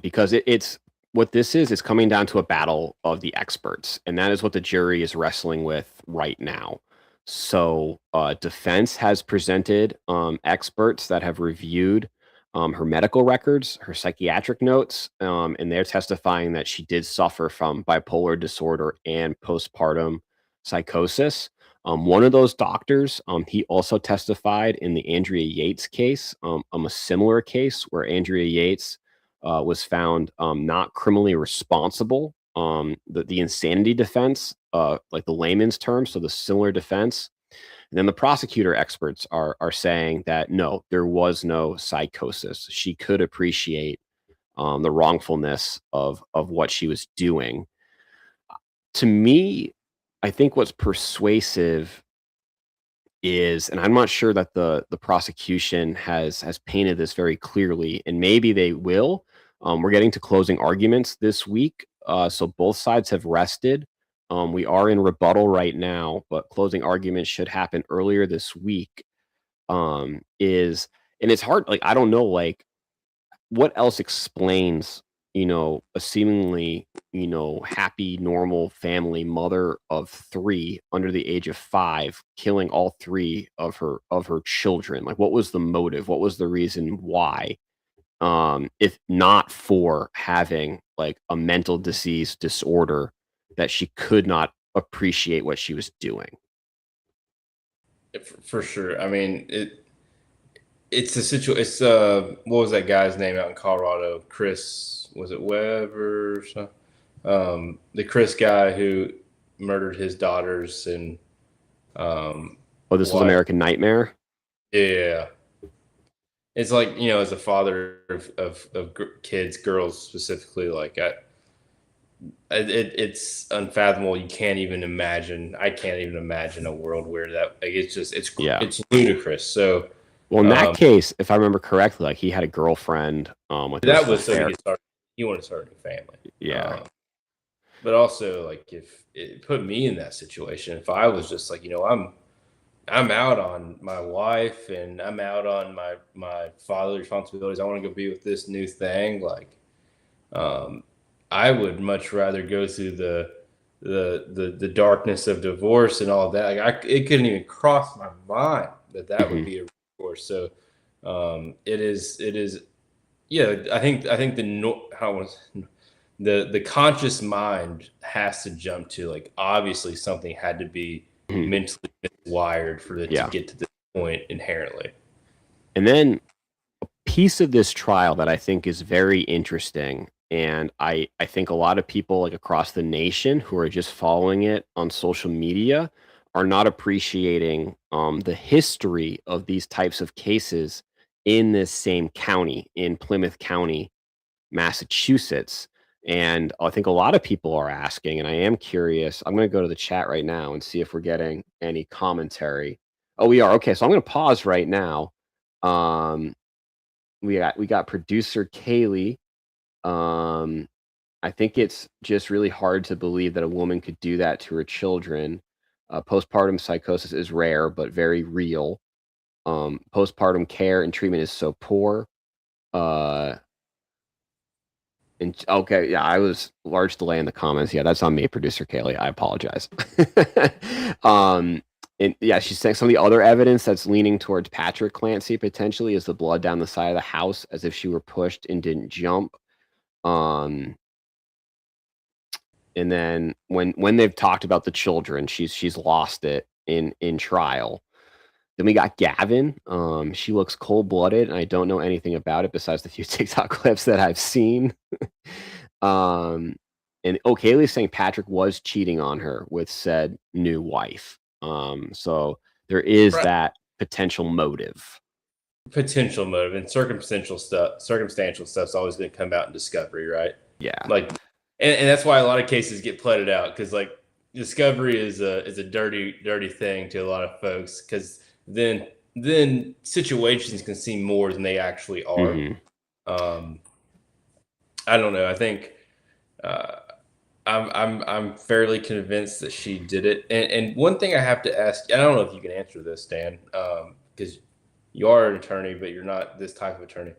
Speaker 2: because it's what this is coming down to a battle of the experts, and that is what the jury is wrestling with right now. So, defense has presented experts that have reviewed her medical records, her psychiatric notes, and they're testifying that she did suffer from bipolar disorder and postpartum psychosis. One of those doctors, he also testified in the Andrea Yates case, a similar case where Andrea Yates was found not criminally responsible. The insanity defense, like the layman's term, so the similar defense. And then the prosecutor experts are saying that no, there was no psychosis. She could appreciate the wrongfulness of what she was doing. To me, I think what's persuasive is, and I'm not sure that the prosecution has painted this very clearly, and maybe they will. We're getting to closing arguments this week, so both sides have rested. We are in rebuttal right now, but closing arguments should happen earlier this week. Is And it's hard. Like I don't know. Like what else explains, a seemingly, happy, normal family mother of 3 under the age of 5 killing all 3 of her children? Like, what was the motive? What was the reason why? If not for having, like, a mental disease disorder that she could not appreciate what she was doing.
Speaker 3: For sure. I mean, it's a situation. It's what was that guy's name out in Colorado? Chris, was it Webb or something? The Chris guy who murdered his daughters and
Speaker 2: Oh, this was
Speaker 3: wife.
Speaker 2: American Nightmare?
Speaker 3: Yeah, it's like, as a father of kids, girls specifically, like it's unfathomable. You can't even imagine. I can't even imagine a world where that, like, it's just
Speaker 2: Yeah.
Speaker 3: it's ludicrous. So.
Speaker 2: Well, in that case, if I remember correctly, like, he had a girlfriend, like,
Speaker 3: That was so he wanted to start a family.
Speaker 2: Yeah.
Speaker 3: But also, like, if it put me in that situation, if I was just like, I'm out on my wife and I'm out on my father's responsibilities. I want to go be with this new thing. Like, I would much rather go through the darkness of divorce and all of that. Like, it couldn't even cross my mind that would be a recourse. So, it is. Yeah, I think the conscious mind has to jump to, like, obviously something had to be mentally wired for it to get to this point inherently.
Speaker 2: And then a piece of this trial that I think is very interesting, and I think a lot of people, like, across the nation who are just following it on social media are not appreciating the history of these types of cases in this same county, in Plymouth County, Massachusetts. And I think a lot of people are asking, and I am curious. I'm going to go to the chat right now and see if we're getting any commentary. Oh, we are. Okay, so I'm going to pause right now. We got producer Kaylee. I think it's just really hard to believe that a woman could do that to her children. Postpartum psychosis is rare, but very real. Postpartum care and treatment is so poor. And okay, yeah, I was large delay in the comments. Yeah, that's on me, producer Kaylee. I apologize. And yeah, she's saying some of the other evidence that's leaning towards Patrick Clancy potentially is the blood down the side of the house, as if she were pushed and didn't jump. And then when they've talked about the children, she's lost it in trial. Then we got Gavin. She looks cold-blooded, and I don't know anything about it besides the few TikTok clips that I've seen. And Kaylee's saying Patrick was cheating on her with said new wife. So there is that potential motive.
Speaker 3: Potential motive and circumstantial stuff's always going to come out in discovery, right?
Speaker 2: Yeah.
Speaker 3: Like, and that's why a lot of cases get pleaded out, because, like, discovery is a dirty thing to a lot of folks, because then situations can seem more than they actually are. I don't know. I think I'm fairly convinced that she did it. And one thing I have to ask, I don't know if you can answer this, Dan, because you are an attorney, but you're not this type of attorney.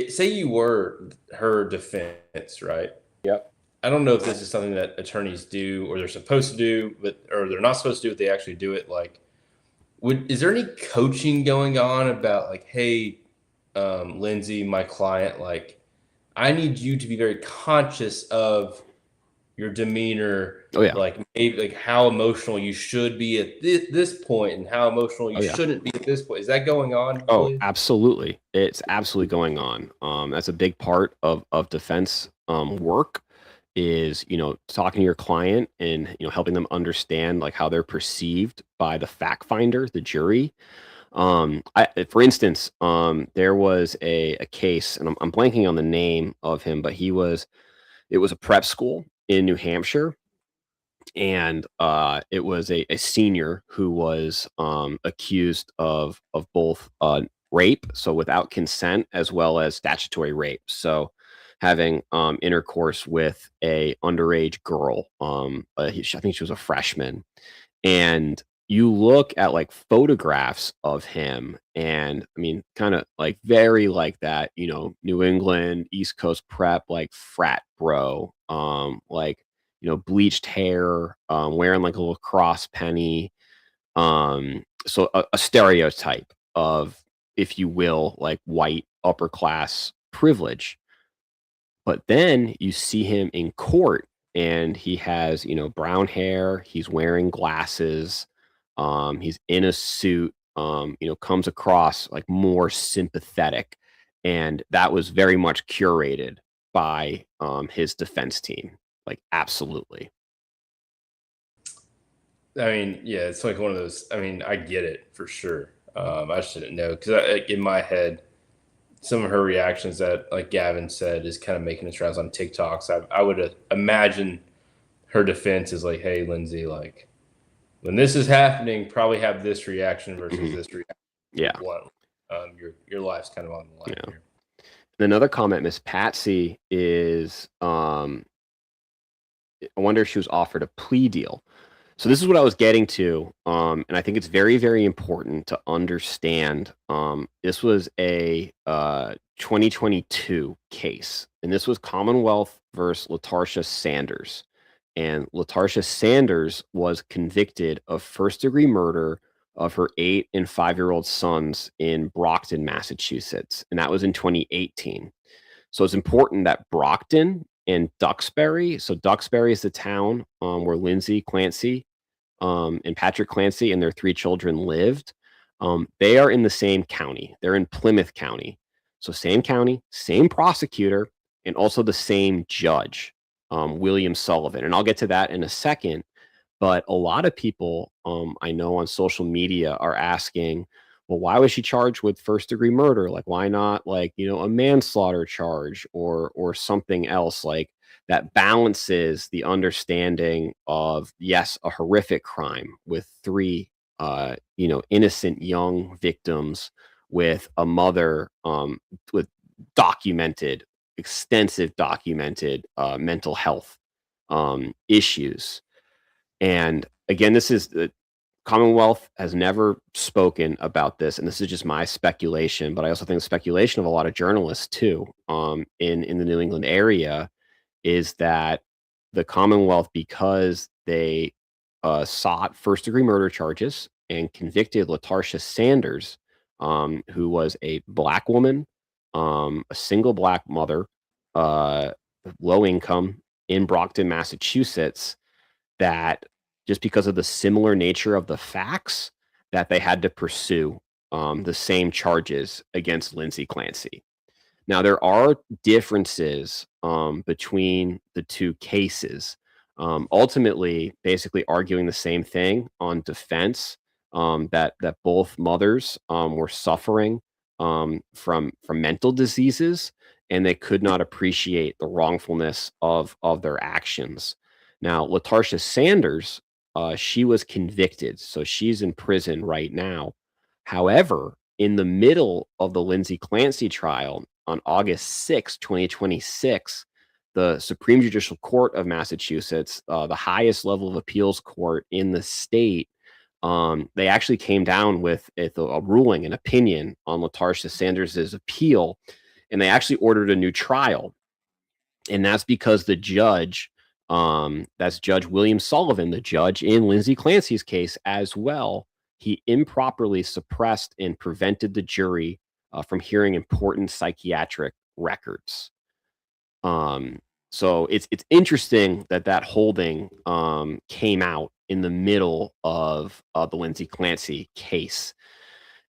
Speaker 3: Say you were her defense, right?
Speaker 2: Yep.
Speaker 3: I don't know if this is something that attorneys do, or they're supposed to do, or they're not supposed to do, but they actually do it. Like, is there any coaching going on about, like, hey, Lindsay, my client, like, I need you to be very conscious of your demeanor.
Speaker 2: Oh, yeah.
Speaker 3: Like, maybe, like, how emotional you should be at this point and how emotional you shouldn't be at this point. Is that going on?
Speaker 2: Oh,
Speaker 3: please?
Speaker 2: absolutely. It's absolutely going on. That's a big part of defense work, is, talking to your client and, helping them understand, like, how they're perceived by the fact finder, the jury. For instance, there was a case, and I'm blanking on the name of him, but it was a prep school in New Hampshire, and it was a senior who was accused of both rape, so without consent, as well as statutory rape. So having intercourse with a underage girl. I think she was a freshman, and you look at like photographs of him, and I mean, kind of like very like that, New England, East Coast prep, like frat bro, like, bleached hair, wearing like a lacrosse penny. So a stereotype of, if you will, like white upper class privilege. But then you see him in court, and he has, brown hair, he's wearing glasses, he's in a suit, comes across like more sympathetic. And that was very much curated by his defense team. Like, absolutely.
Speaker 3: I mean, yeah, it's like one of those. I mean, I get it for sure. I just didn't know because in my head, some of her reactions that, like Gavin said, is kind of making its rounds on TikToks. I would imagine her defense is like, "Hey, Lindsay, like when this is happening, probably have this reaction versus this reaction."
Speaker 2: Yeah.
Speaker 3: Your life's kind of on the line here.
Speaker 2: And another comment, Miss Patsy, is I wonder if she was offered a plea deal. So this is what I was getting to, and I think it's very, very important to understand. This was a 2022 case, and this was Commonwealth versus Latarsha Sanders. And Latarsha Sanders was convicted of first-degree murder of her 8 and 5-year-old sons in Brockton, Massachusetts, and that was in 2018. So it's important that Brockton and Duxbury, so Duxbury is the town where Lindsay Clancy and Patrick Clancy and their 3 children lived. They are in the same county. They're in Plymouth County. So same county, same prosecutor, and also the same judge, William Sullivan. And I'll get to that in a second. But a lot of people I know on social media are asking, well, why was she charged with first degree murder? Like, why not like, a manslaughter charge or something else like that balances the understanding of, yes, a horrific crime with 3, innocent young victims, with a mother with extensive documented mental health issues. And again, this is the Commonwealth has never spoken about this, and this is just my speculation, but I also think the speculation of a lot of journalists too, in the New England area, is that the Commonwealth, because they sought first degree murder charges and convicted Latarsha Sanders, who was a black woman, a single black mother, low income in Brockton, Massachusetts, that just because of the similar nature of the facts, that they had to pursue the same charges against Lindsay Clancy. Now, there are differences between the 2 cases, ultimately basically arguing the same thing on defense, that both mothers were suffering from mental diseases, and they could not appreciate the wrongfulness of their actions. Now, Latarsha Sanders, she was convicted, so she's in prison right now. However, in the middle of the Lindsay Clancy trial on August 6, 2026, the Supreme Judicial Court of Massachusetts, the highest level of appeals court in the state, they actually came down with a ruling, an opinion on Latarsha Sanders' appeal, and they actually ordered a new trial. And that's because the judge, that's Judge William Sullivan, the judge in Lindsay Clancy's case as well, he improperly suppressed and prevented the jury from hearing important psychiatric records. So it's interesting that holding came out in the middle of the Lindsay Clancy case.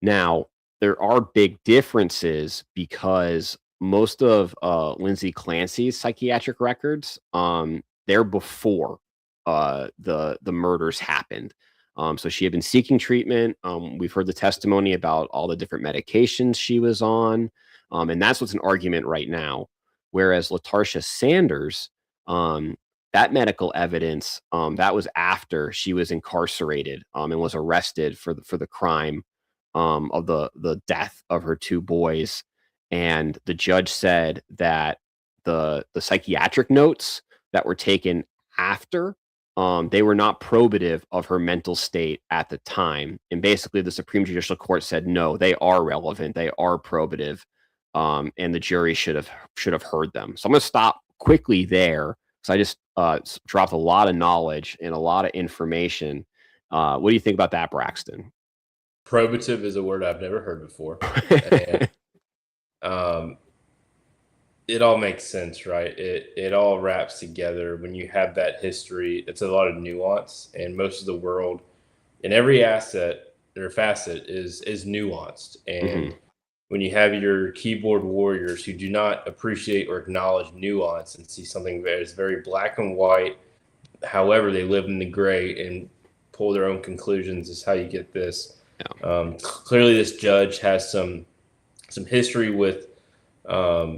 Speaker 2: Now, there are big differences because most of Lindsay Clancy's psychiatric records, they're before the murders happened. So she had been seeking treatment. We've heard the testimony about all the different medications she was on, and that's what's an argument right now. Whereas Latarsha Sanders, that medical evidence, that was after she was incarcerated and was arrested for the crime of the death of her 2 boys. And the judge said that the psychiatric notes that were taken after they were not probative of her mental state at the time. And basically, the Supreme Judicial Court said, no, they are relevant. They are probative. And the jury should have heard them. So I'm going to stop quickly there because I just dropped a lot of knowledge and a lot of information. What do you think about that, Braxton?
Speaker 3: Probative is a word I've never heard before. And it all makes sense, right? It all wraps together when you have that history. It's a lot of nuance, and most of the world in every asset or facet is nuanced. And when you have your keyboard warriors who do not appreciate or acknowledge nuance and see something that is very black and white, however they live in the gray and pull their own conclusions, is how you get this. Yeah. Clearly, this judge has some history with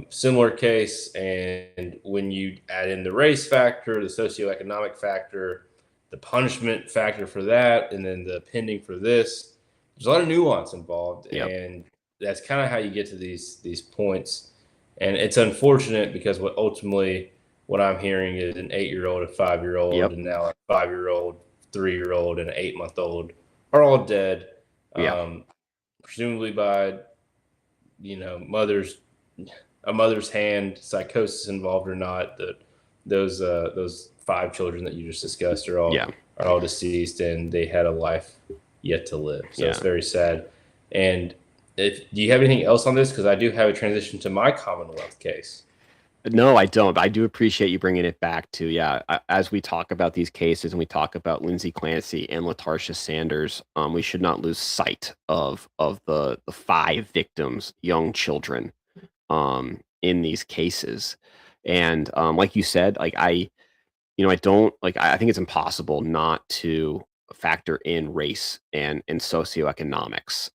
Speaker 3: similar case, and when you add in the race factor, the socioeconomic factor, the punishment factor for that, and then the pending for this, there's a lot of nuance involved. Yep. And that's kind of how you get to these points. And it's unfortunate because what I'm hearing is an 8-year-old, a 5-year-old, yep, and now a 5-year-old, 3-year-old, and an 8-month-old are all dead. Yeah. Presumably by a mother's hand, psychosis involved or not. Those 5 children that you just discussed are all deceased, and they had a life yet to live. So it's very sad. And do you have anything else on this? Because I do have a transition to my Commonwealth case.
Speaker 2: No, I don't. But I do appreciate you bringing it back to, as we talk about these cases and we talk about Lindsay Clancy and LaTarsha Sanders, we should not lose sight of the 5 victims, young children, in these cases. And like you said, I think it's impossible not to factor in race and socioeconomics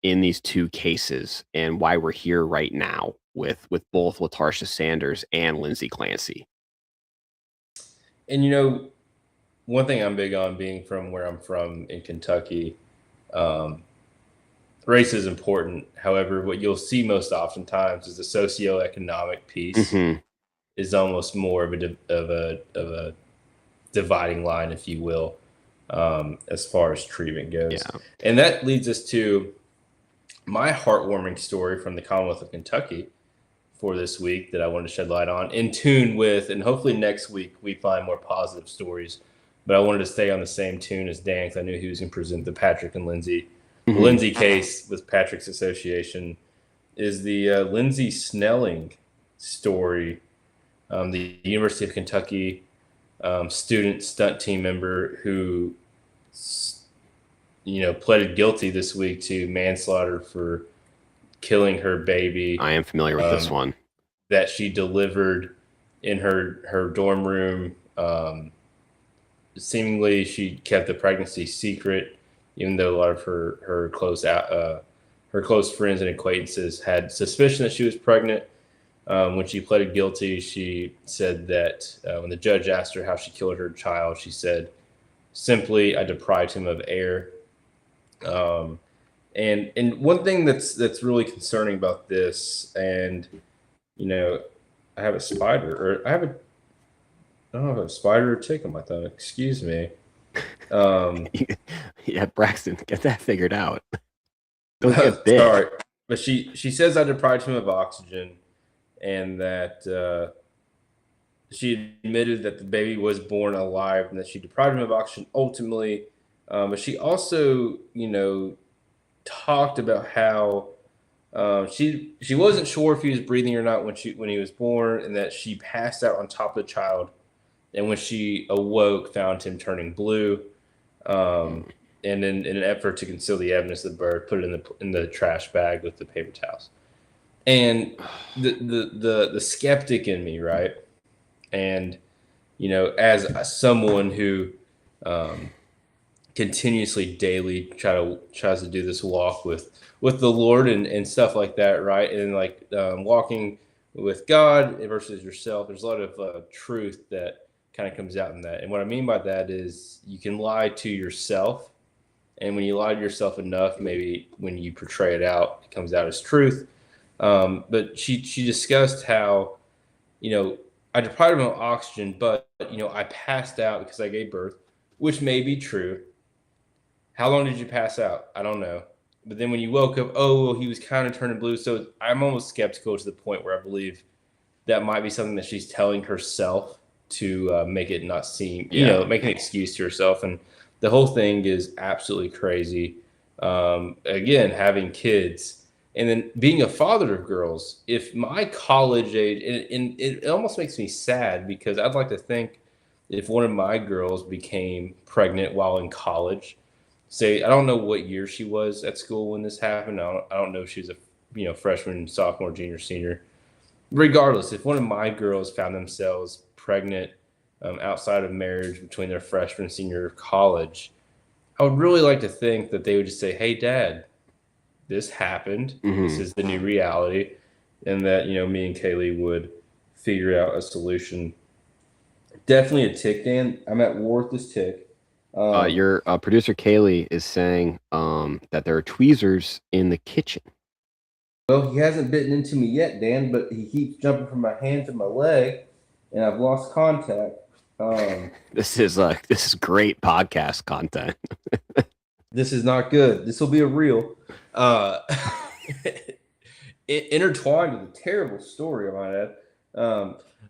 Speaker 2: in these 2 cases, and why we're here right now with both LaTarsha Sanders and Lindsay Clancy.
Speaker 3: And one thing I'm big on, being from where I'm from in Kentucky, race is important. However, what you'll see most oftentimes is the socioeconomic piece is almost more of a dividing line, if you will, as far as treatment goes. Yeah. And that leads us to my heartwarming story from the Commonwealth of Kentucky for this week that I wanted to shed light on, in tune with, and hopefully next week we find more positive stories. But I wanted to stay on the same tune as Dan, because I knew he was going to present the Patrick and Lindsay. The Lindsay case with Patrick's association is the Lindsay Snelling story. The University of Kentucky student stunt team member who pleaded guilty this week to manslaughter for killing her baby.
Speaker 2: I am familiar with this one.
Speaker 3: That she delivered in her dorm room. Seemingly, she kept the pregnancy secret, even though a lot of her close friends and acquaintances had suspicion that she was pregnant. When she pleaded guilty, she said that when the judge asked her how she killed her child, she said, simply, I deprived him of air. And one thing that's really concerning about this, and I have a spider, or I don't know if I have a spider or tick on my thumb. Excuse me.
Speaker 2: Yeah, Braxton, get that figured out. Don't get big.
Speaker 3: Sorry, but she says I deprived him of oxygen, and that she admitted that the baby was born alive and that she deprived him of oxygen ultimately. But she also, talked about how she wasn't sure if he was breathing or not when he was born, and that she passed out on top of the child, and when she awoke, found him turning blue. And in an effort to conceal the evidence of the birth, put it in the trash bag with the paper towels. And the skeptic in me, right? And as someone who continuously daily tries to do this walk with the Lord and stuff like that, right? And walking with God versus yourself, there's a lot of truth that kind of comes out in that. And what I mean by that is you can lie to yourself, and when you lie to yourself enough, maybe when you portray it out, it comes out as truth. But she discussed how I deprived him of oxygen, but I passed out because I gave birth, which may be true. How long did you pass out? I don't know. But then when you woke up, oh, well, he was kind of turning blue. So I'm almost skeptical to the point where I believe that might be something that she's telling herself to make it not seem, make an excuse to herself. And the whole thing is absolutely crazy. Again, having kids and then being a father of girls. If my college age, and it almost makes me sad because I'd like to think if one of my girls became pregnant while in college, say, I don't know what year she was at school when this happened. I don't know if she was a freshman, sophomore, junior, senior. Regardless, if one of my girls found themselves pregnant outside of marriage between their freshman and senior year of college, I would really like to think that they would just say, "Hey, Dad, this happened. This is the new reality," and that me and Kaylee would figure out a solution. Definitely a tick, Dan. I'm at war with this tick.
Speaker 2: Your producer Kaylee is saying that there are tweezers in the kitchen.
Speaker 3: Well, he hasn't bitten into me yet, Dan, but he keeps jumping from my hand to my leg, and I've lost contact.
Speaker 2: This is great podcast content.
Speaker 3: This is not good. This will be a reel. Intertwined with a terrible story, I might add.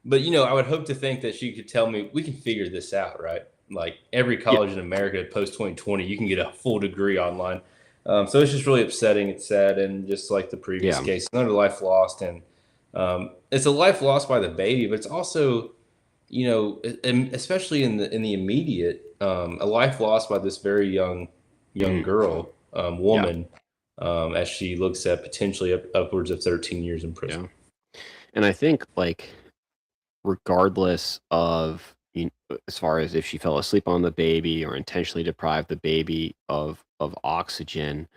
Speaker 3: But I would hope to think that she could tell me we can figure this out, right? Like every college in America post 2020, you can get a full degree online. So it's just really upsetting. It's sad, and just like the previous case, another life lost, and it's a life lost by the baby, but it's also, especially in the immediate, a life lost by this very young girl, woman, as she looks at potentially upwards of 13 years in prison.
Speaker 2: Yeah. And I think, like, regardless of as far as if she fell asleep on the baby or intentionally deprived the baby of oxygen,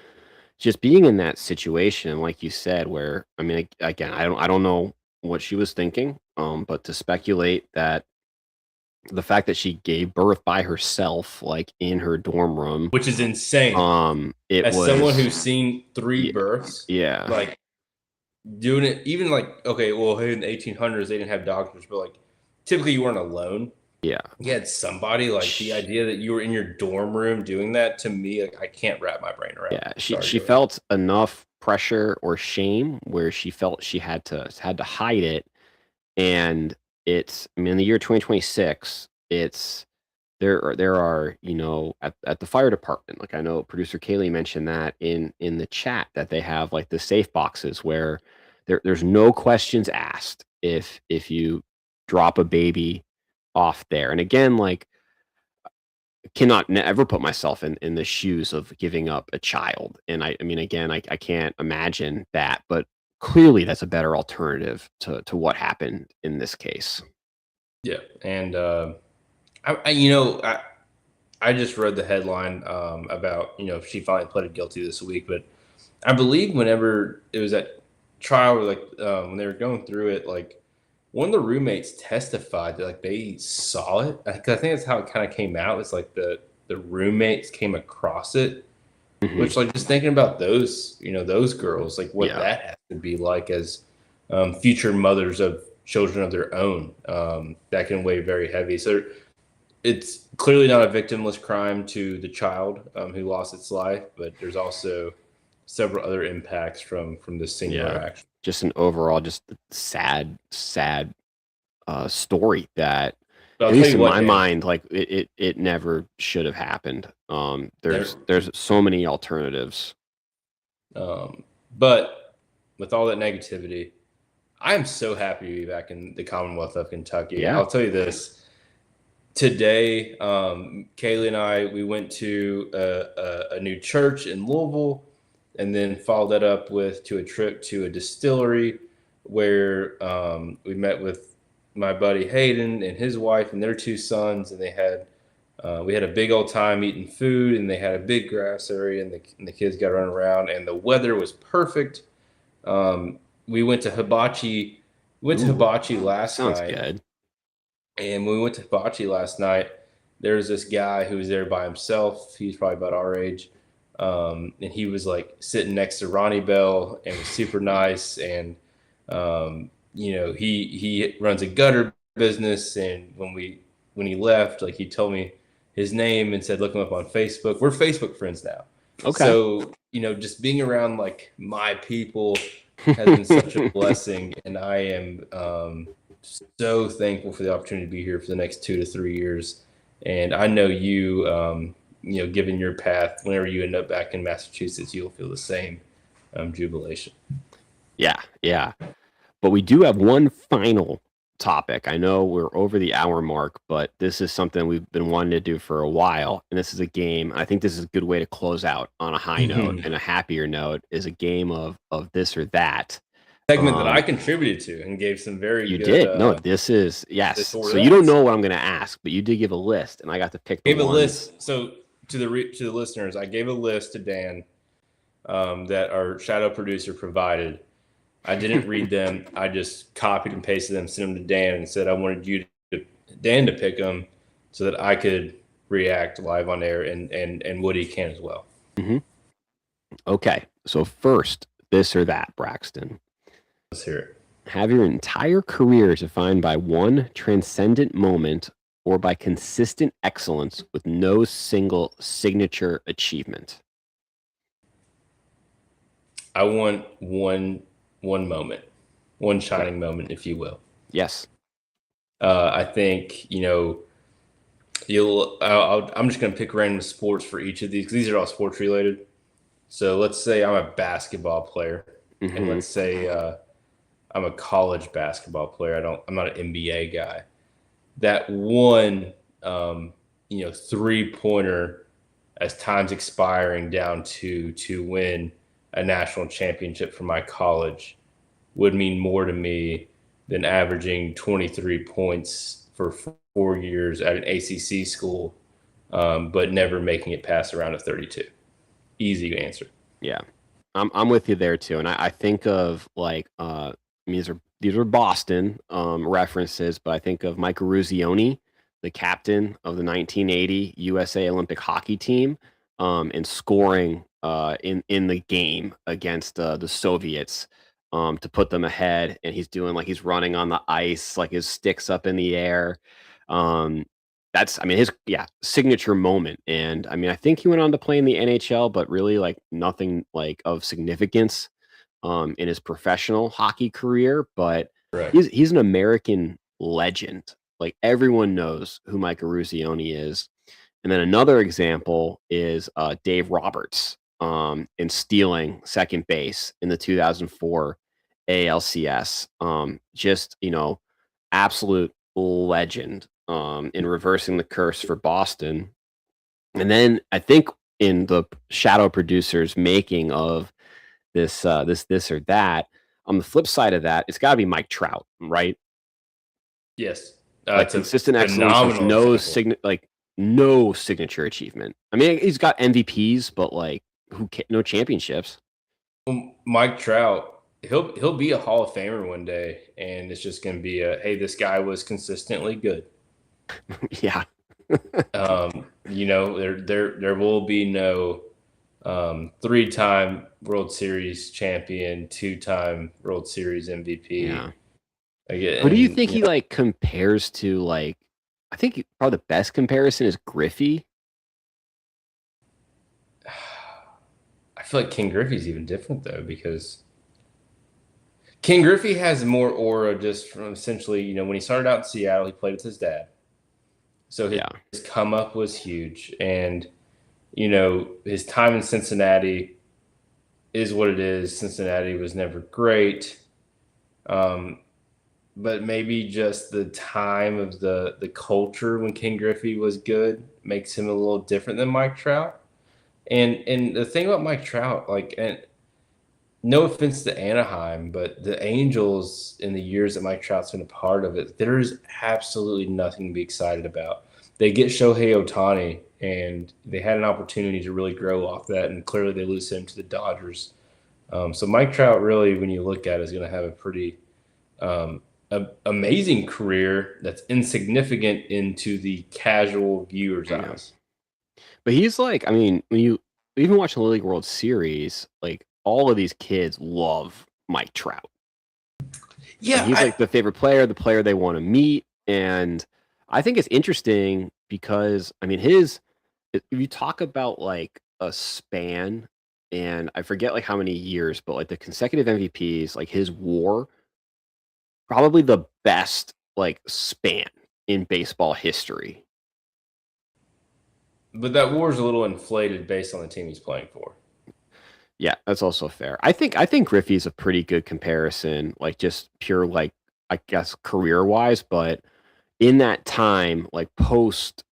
Speaker 2: just being in that situation, like you said, where I mean, again, I don't know what she was thinking, but to speculate that the fact that she gave birth by herself, like in her dorm room,
Speaker 3: which is insane. As someone who's seen 3 births, like doing it, even like, okay, well, in the 1800s they didn't have doctors, but like typically you weren't alone. You had somebody. Like the idea that you were in your dorm room doing that, to me, like, I can't wrap my brain around.
Speaker 2: She felt enough pressure or shame where she felt she had to hide it. And it's, I mean, in the year 2026, it's there are at the fire department, like I know producer Kaylee mentioned that in the chat, that they have like the safe boxes where there's no questions asked if you drop a baby off there. And again, like, cannot ever put myself in the shoes of giving up a child. And I mean, again, I can't imagine that, but clearly that's a better alternative to what happened in this case.
Speaker 3: Yeah. And I just read the headline about she finally pleaded guilty this week, but I believe whenever it was at trial, or like when they were going through it, like one of the roommates testified that like they saw it. I think that's how it kind of came out. It's like the roommates came across it, which, like, just thinking about those those girls, like what that has to be like as future mothers of children of their own, that can weigh very heavy. So it's clearly not a victimless crime to the child who lost its life, but there's also several other impacts from this singular action.
Speaker 2: Just an overall, just sad story that, at least in my mind, like it never should have happened. There's so many alternatives.
Speaker 3: But with all that negativity, I am so happy to be back in the Commonwealth of Kentucky.
Speaker 2: Yeah.
Speaker 3: I'll tell you this. Today, Kaylee and I, we went to a new church in Louisville, and then followed that up to a trip to a distillery where we met with my buddy Hayden and his wife and their 2 sons, and they had we had a big old time eating food, and they had a big grass area, and the kids got to run around, and the weather was perfect. We went to hibachi. Hibachi last night.
Speaker 2: Sounds good.
Speaker 3: And when we went to hibachi last night, there was this guy who was there by himself. He's probably about our age. And he was like sitting next to Ronnie Bell and was super nice. And, he runs a gutter business, and when he left, like he told me his name and said look him up on Facebook. We're Facebook friends now.
Speaker 2: Okay.
Speaker 3: So, just being around like my people has been such a blessing, and I am so thankful for the opportunity to be here for the next 2 to 3 years. And I know given your path, whenever you end up back in Massachusetts, you'll feel the same jubilation.
Speaker 2: Yeah. But we do have one final topic. I know we're over the hour mark, but this is something we've been wanting to do for a while. And this is a game. I think this is a good way to close out on a high note and a happier note, is a game of this or that.
Speaker 3: Segment that I contributed to and gave some very
Speaker 2: you
Speaker 3: good.
Speaker 2: You did. No, this is, yes. So you don't know what I'm going to ask, but you did give a list, and I got to pick the
Speaker 3: ones. A list. So to the listeners, I gave a list to Dan that our shadow producer provided. I didn't read them. I just copied and pasted them, sent them to Dan, and said I wanted Dan to pick them so that I could react live on air, and Woody can as well.
Speaker 2: Mm-hmm. Okay. So first, this or that, Braxton.
Speaker 3: Let's hear it.
Speaker 2: Have your entire career defined by one transcendent moment or by consistent excellence with no single signature achievement.
Speaker 3: I want one moment, one shining moment, if you will.
Speaker 2: Yes.
Speaker 3: I think, I'm just going to pick random sports for each of these, because these are all sports related. So let's say I'm a basketball player, and let's say I'm a college basketball player. I'm not an NBA guy. That one, 3-pointer as time's expiring down to win a national championship for my college would mean more to me than averaging 23 points for 4 years at an ACC school, but never making it past a round of 32. Easy answer.
Speaker 2: Yeah, I'm with you there too, and I think of like these are Boston references, but I think of Mike Eruzione, the captain of the 1980 USA Olympic hockey team, and scoring in the game against the Soviets to put them ahead, and he's running on the ice, like his sticks up in the air. That's his signature moment. And I think he went on to play in the NHL, but really like nothing like of significance in his professional hockey career. But
Speaker 3: right.
Speaker 2: he's an American legend. Like everyone knows who Mike Eruzione is. And then another example is Dave Roberts in stealing second base in the 2004 ALCS. Absolute legend in reversing the curse for Boston. And then I think in the shadow producers making of this or that, on the flip side of that, it's got to be Mike Trout, right?
Speaker 3: Yes.
Speaker 2: Like consistent excellence with no signature achievement. He's got MVPs, but like no championships.
Speaker 3: Well, Mike Trout, he'll be a Hall of Famer one day, and it's just going to be hey, this guy was consistently good.
Speaker 2: Yeah.
Speaker 3: There will be no 3-time World Series champion, 2-time World Series MVP.
Speaker 2: Yeah. Who do you think he like compares to? Like, I think probably the best comparison is Griffey.
Speaker 3: I feel like King Griffey's even different though, because King Griffey has more aura just from essentially, when he started out in Seattle, he played with his dad. So his come up was huge. And, his time in Cincinnati is what it is. Cincinnati was never great. But maybe just the time of the culture when King Griffey was good makes him a little different than Mike Trout. And the thing about Mike Trout, and no offense to Anaheim, but the Angels in the years that Mike Trout's been a part of it, there is absolutely nothing to be excited about. They get Shohei Ohtani, and they had an opportunity to really grow off that, and clearly they lose him to the Dodgers. So Mike Trout really, when you look at it, is going to have a pretty amazing career that's insignificant into the casual viewer's eyes.
Speaker 2: But he's like, when you even watch the League World Series, like all of these kids love Mike Trout.
Speaker 3: Yeah,
Speaker 2: he's like the favorite player, the player they want to meet. And I think it's interesting because I mean if you talk about like a span, and I forget like how many years, but like the consecutive MVPs, like his WAR, probably the best like span in baseball history.
Speaker 3: But that war is a little inflated based on the team he's playing for.
Speaker 2: Yeah, that's also fair. I think Griffey's a pretty good comparison, like just pure like I guess career wise, but in that time, like post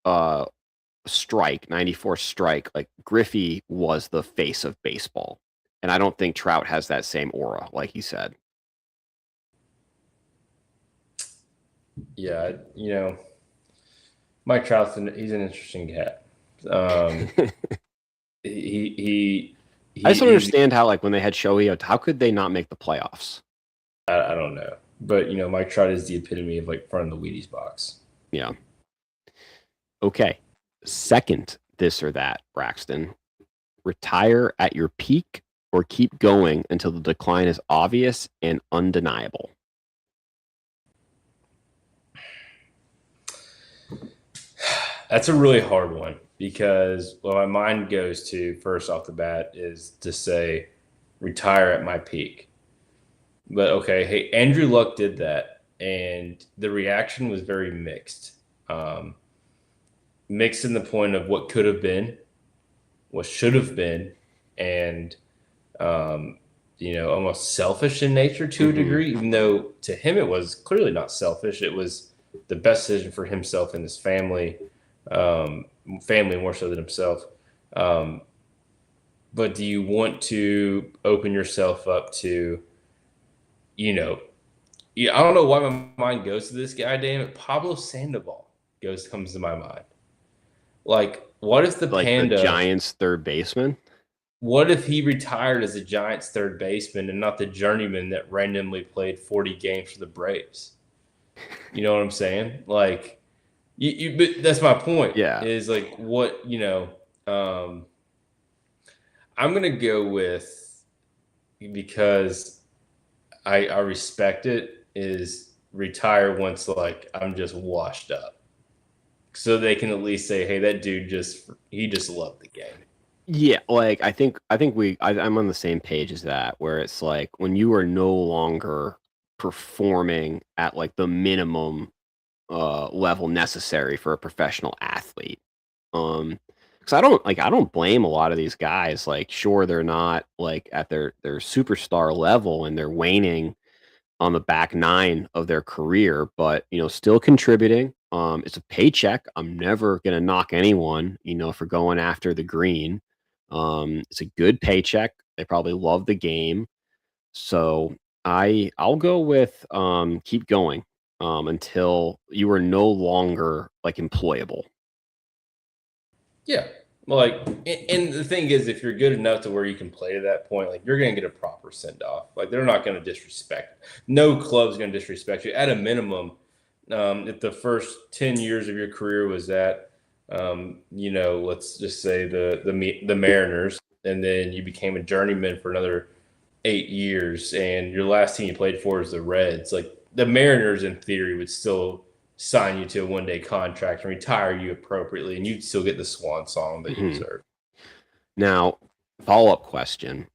Speaker 2: strike, 94 strike, like Griffey was the face of baseball. And I don't think Trout has that same aura, like he said.
Speaker 3: Yeah, Mike Trout's he's an interesting cat. Um, he,
Speaker 2: I just don't
Speaker 3: he's
Speaker 2: understand how, like, when they had Shohei, how could they not make the playoffs?
Speaker 3: I don't know, but Mike Trout is the epitome of like front of the Wheaties box.
Speaker 2: Yeah. Okay. Second, this or that, Braxton. Retire at your peak or keep going until the decline is obvious and undeniable.
Speaker 3: That's a really hard one because what my mind goes to first off the bat is to say retire at my peak. But okay, hey, Andrew Luck did that, and the reaction was very mixed. Um, Mixed in the point of what could have been, what should have been, and almost selfish in nature to a degree, even though to him it was clearly not selfish. It was the best decision for himself and his family, family more so than himself. Um, but do you want to open yourself up to, you know, yeah, I don't know why my mind goes to this guy, damn it. Pablo Sandoval comes to my mind. Like, what if the
Speaker 2: Like the
Speaker 3: Panda?
Speaker 2: Giants' third baseman.
Speaker 3: What if he retired as a Giants third baseman and not the journeyman that randomly played 40 games for the Braves? You know what I'm saying? Like, but that's my point.
Speaker 2: Yeah.
Speaker 3: Is like what I'm gonna go with because I respect it is retire once like I'm just washed up, so they can at least say, hey, that dude he just loved the game.
Speaker 2: Yeah, like I'm on the same page as that, where it's like when you are no longer performing at like the minimum level necessary for a professional athlete. Because I don't blame a lot of these guys. Like, sure, they're not like at their superstar level and they're waning on the back nine of their career, but still contributing. It's a paycheck. I'm never gonna knock anyone, for going after the green. It's a good paycheck. They probably love the game. So I'll go with keep going until you are no longer like employable.
Speaker 3: Yeah. Like, and the thing is, if you're good enough to where you can play to that point, like you're going to get a proper send off. Like they're not going to disrespect. No club's going to disrespect you. At a minimum, if the first 10 years of your career was at, let's just say the Mariners, and then you became a journeyman for another 8 years, and your last team you played for is the Reds. Like the Mariners, in theory, would still sign you to a one-day contract and retire you appropriately, and you'd still get the swan song that you deserve.
Speaker 2: Now, follow-up question.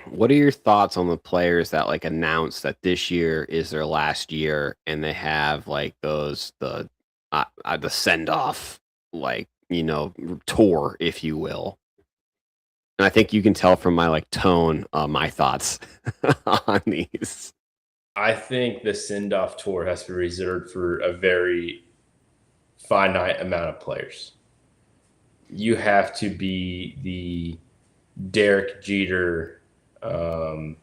Speaker 2: What are your thoughts on the players that like announce that this year is their last year and they have like the send off like tour, if you will? And I think you can tell from my like tone, my thoughts on these.
Speaker 3: I think the send-off tour has to be reserved for a very finite amount of players. You have to be the Derek Jeter, LeBron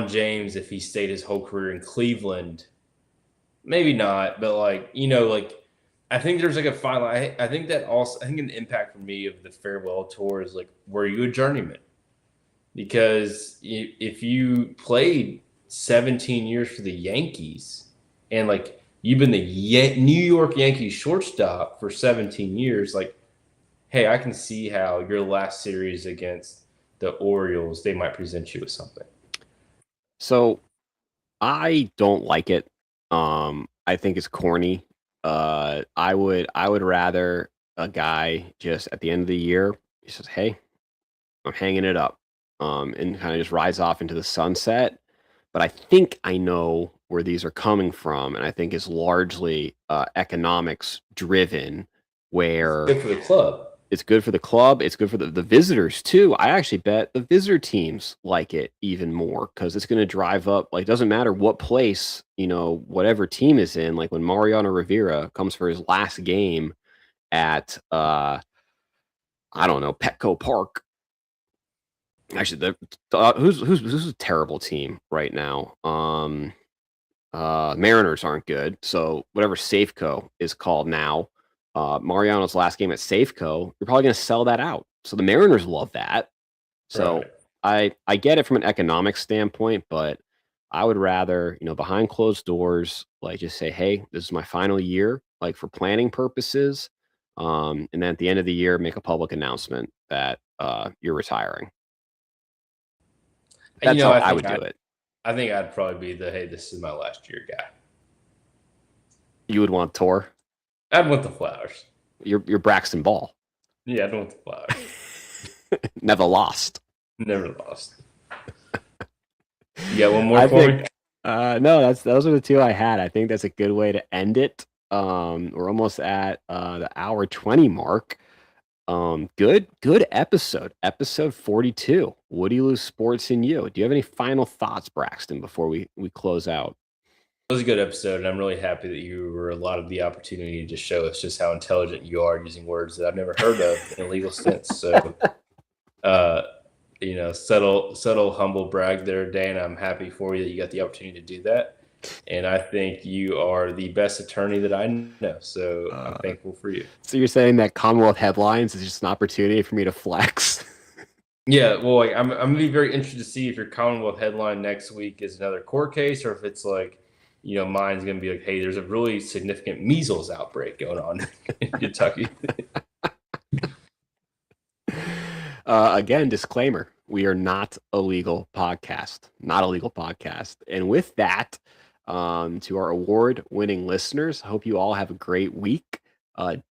Speaker 3: James if he stayed his whole career in Cleveland. Maybe not, but like I think there's like a final. I think that also I think an impact for me of the farewell tour is like, were you a journeyman? Because if you played 17 years for the Yankees and like you've been the New York Yankees shortstop for 17 years, like, hey, I can see how your last series against the Orioles, they might present you with something.
Speaker 2: So I don't like it. I think it's corny. I would rather a guy just at the end of the year, he says, "Hey, I'm hanging it up," and kind of just rise off into the sunset. But I think I know where these are coming from, and I think it's largely economics driven, where
Speaker 3: Good for the club.
Speaker 2: it's good for the club. It's good for the visitors too. I actually bet the visitor teams like it even more because it's going to drive up. Like, doesn't matter what place, whatever team is in. Like when Mariano Rivera comes for his last game at, I don't know, Petco Park. Actually, who's a terrible team right now? Mariners aren't good. So whatever Safeco is called now, Mariano's last game at Safeco, you're probably going to sell that out. So the Mariners love that. So I get it from an economic standpoint, but I would rather, behind closed doors, like just say, hey, this is my final year, like for planning purposes. And then at the end of the year, make a public announcement that you're retiring. That's how I would do it.
Speaker 3: I think I'd probably be the, hey, this is my last year guy.
Speaker 2: You would want Tor?
Speaker 3: I'd want the flowers.
Speaker 2: You're Braxton Ball.
Speaker 3: Yeah, I'd want the flowers.
Speaker 2: Never lost.
Speaker 3: Never lost. You got one more for me?
Speaker 2: No, those are the two I had. I think that's a good way to end it. We're almost at the hour 20 mark. Good episode. Episode 42. Woody Lou Sports and You. Do you have any final thoughts, Braxton, before we close out?
Speaker 3: It was a good episode, and I'm really happy that you were allotted the opportunity to show us just how intelligent you are using words that I've never heard of in a legal sense. So, subtle, humble brag there, Dan. I'm happy for you that you got the opportunity to do that. And I think you are the best attorney that I know. So I'm thankful for you.
Speaker 2: So you're saying that Commonwealth headlines is just an opportunity for me to flex?
Speaker 3: Yeah, well, I'm going to be very interested to see if your Commonwealth headline next week is another court case, or if it's like, mine's going to be like, hey, there's a really significant measles outbreak going on in Kentucky.
Speaker 2: Again, disclaimer, we are not a legal podcast. Not a legal podcast. And with that, to our award-winning listeners, I hope you all have a great week.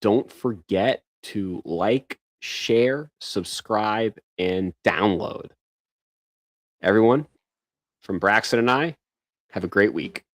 Speaker 2: Don't forget to like, share, subscribe, and download. Everyone, from Braxton and I, have a great week.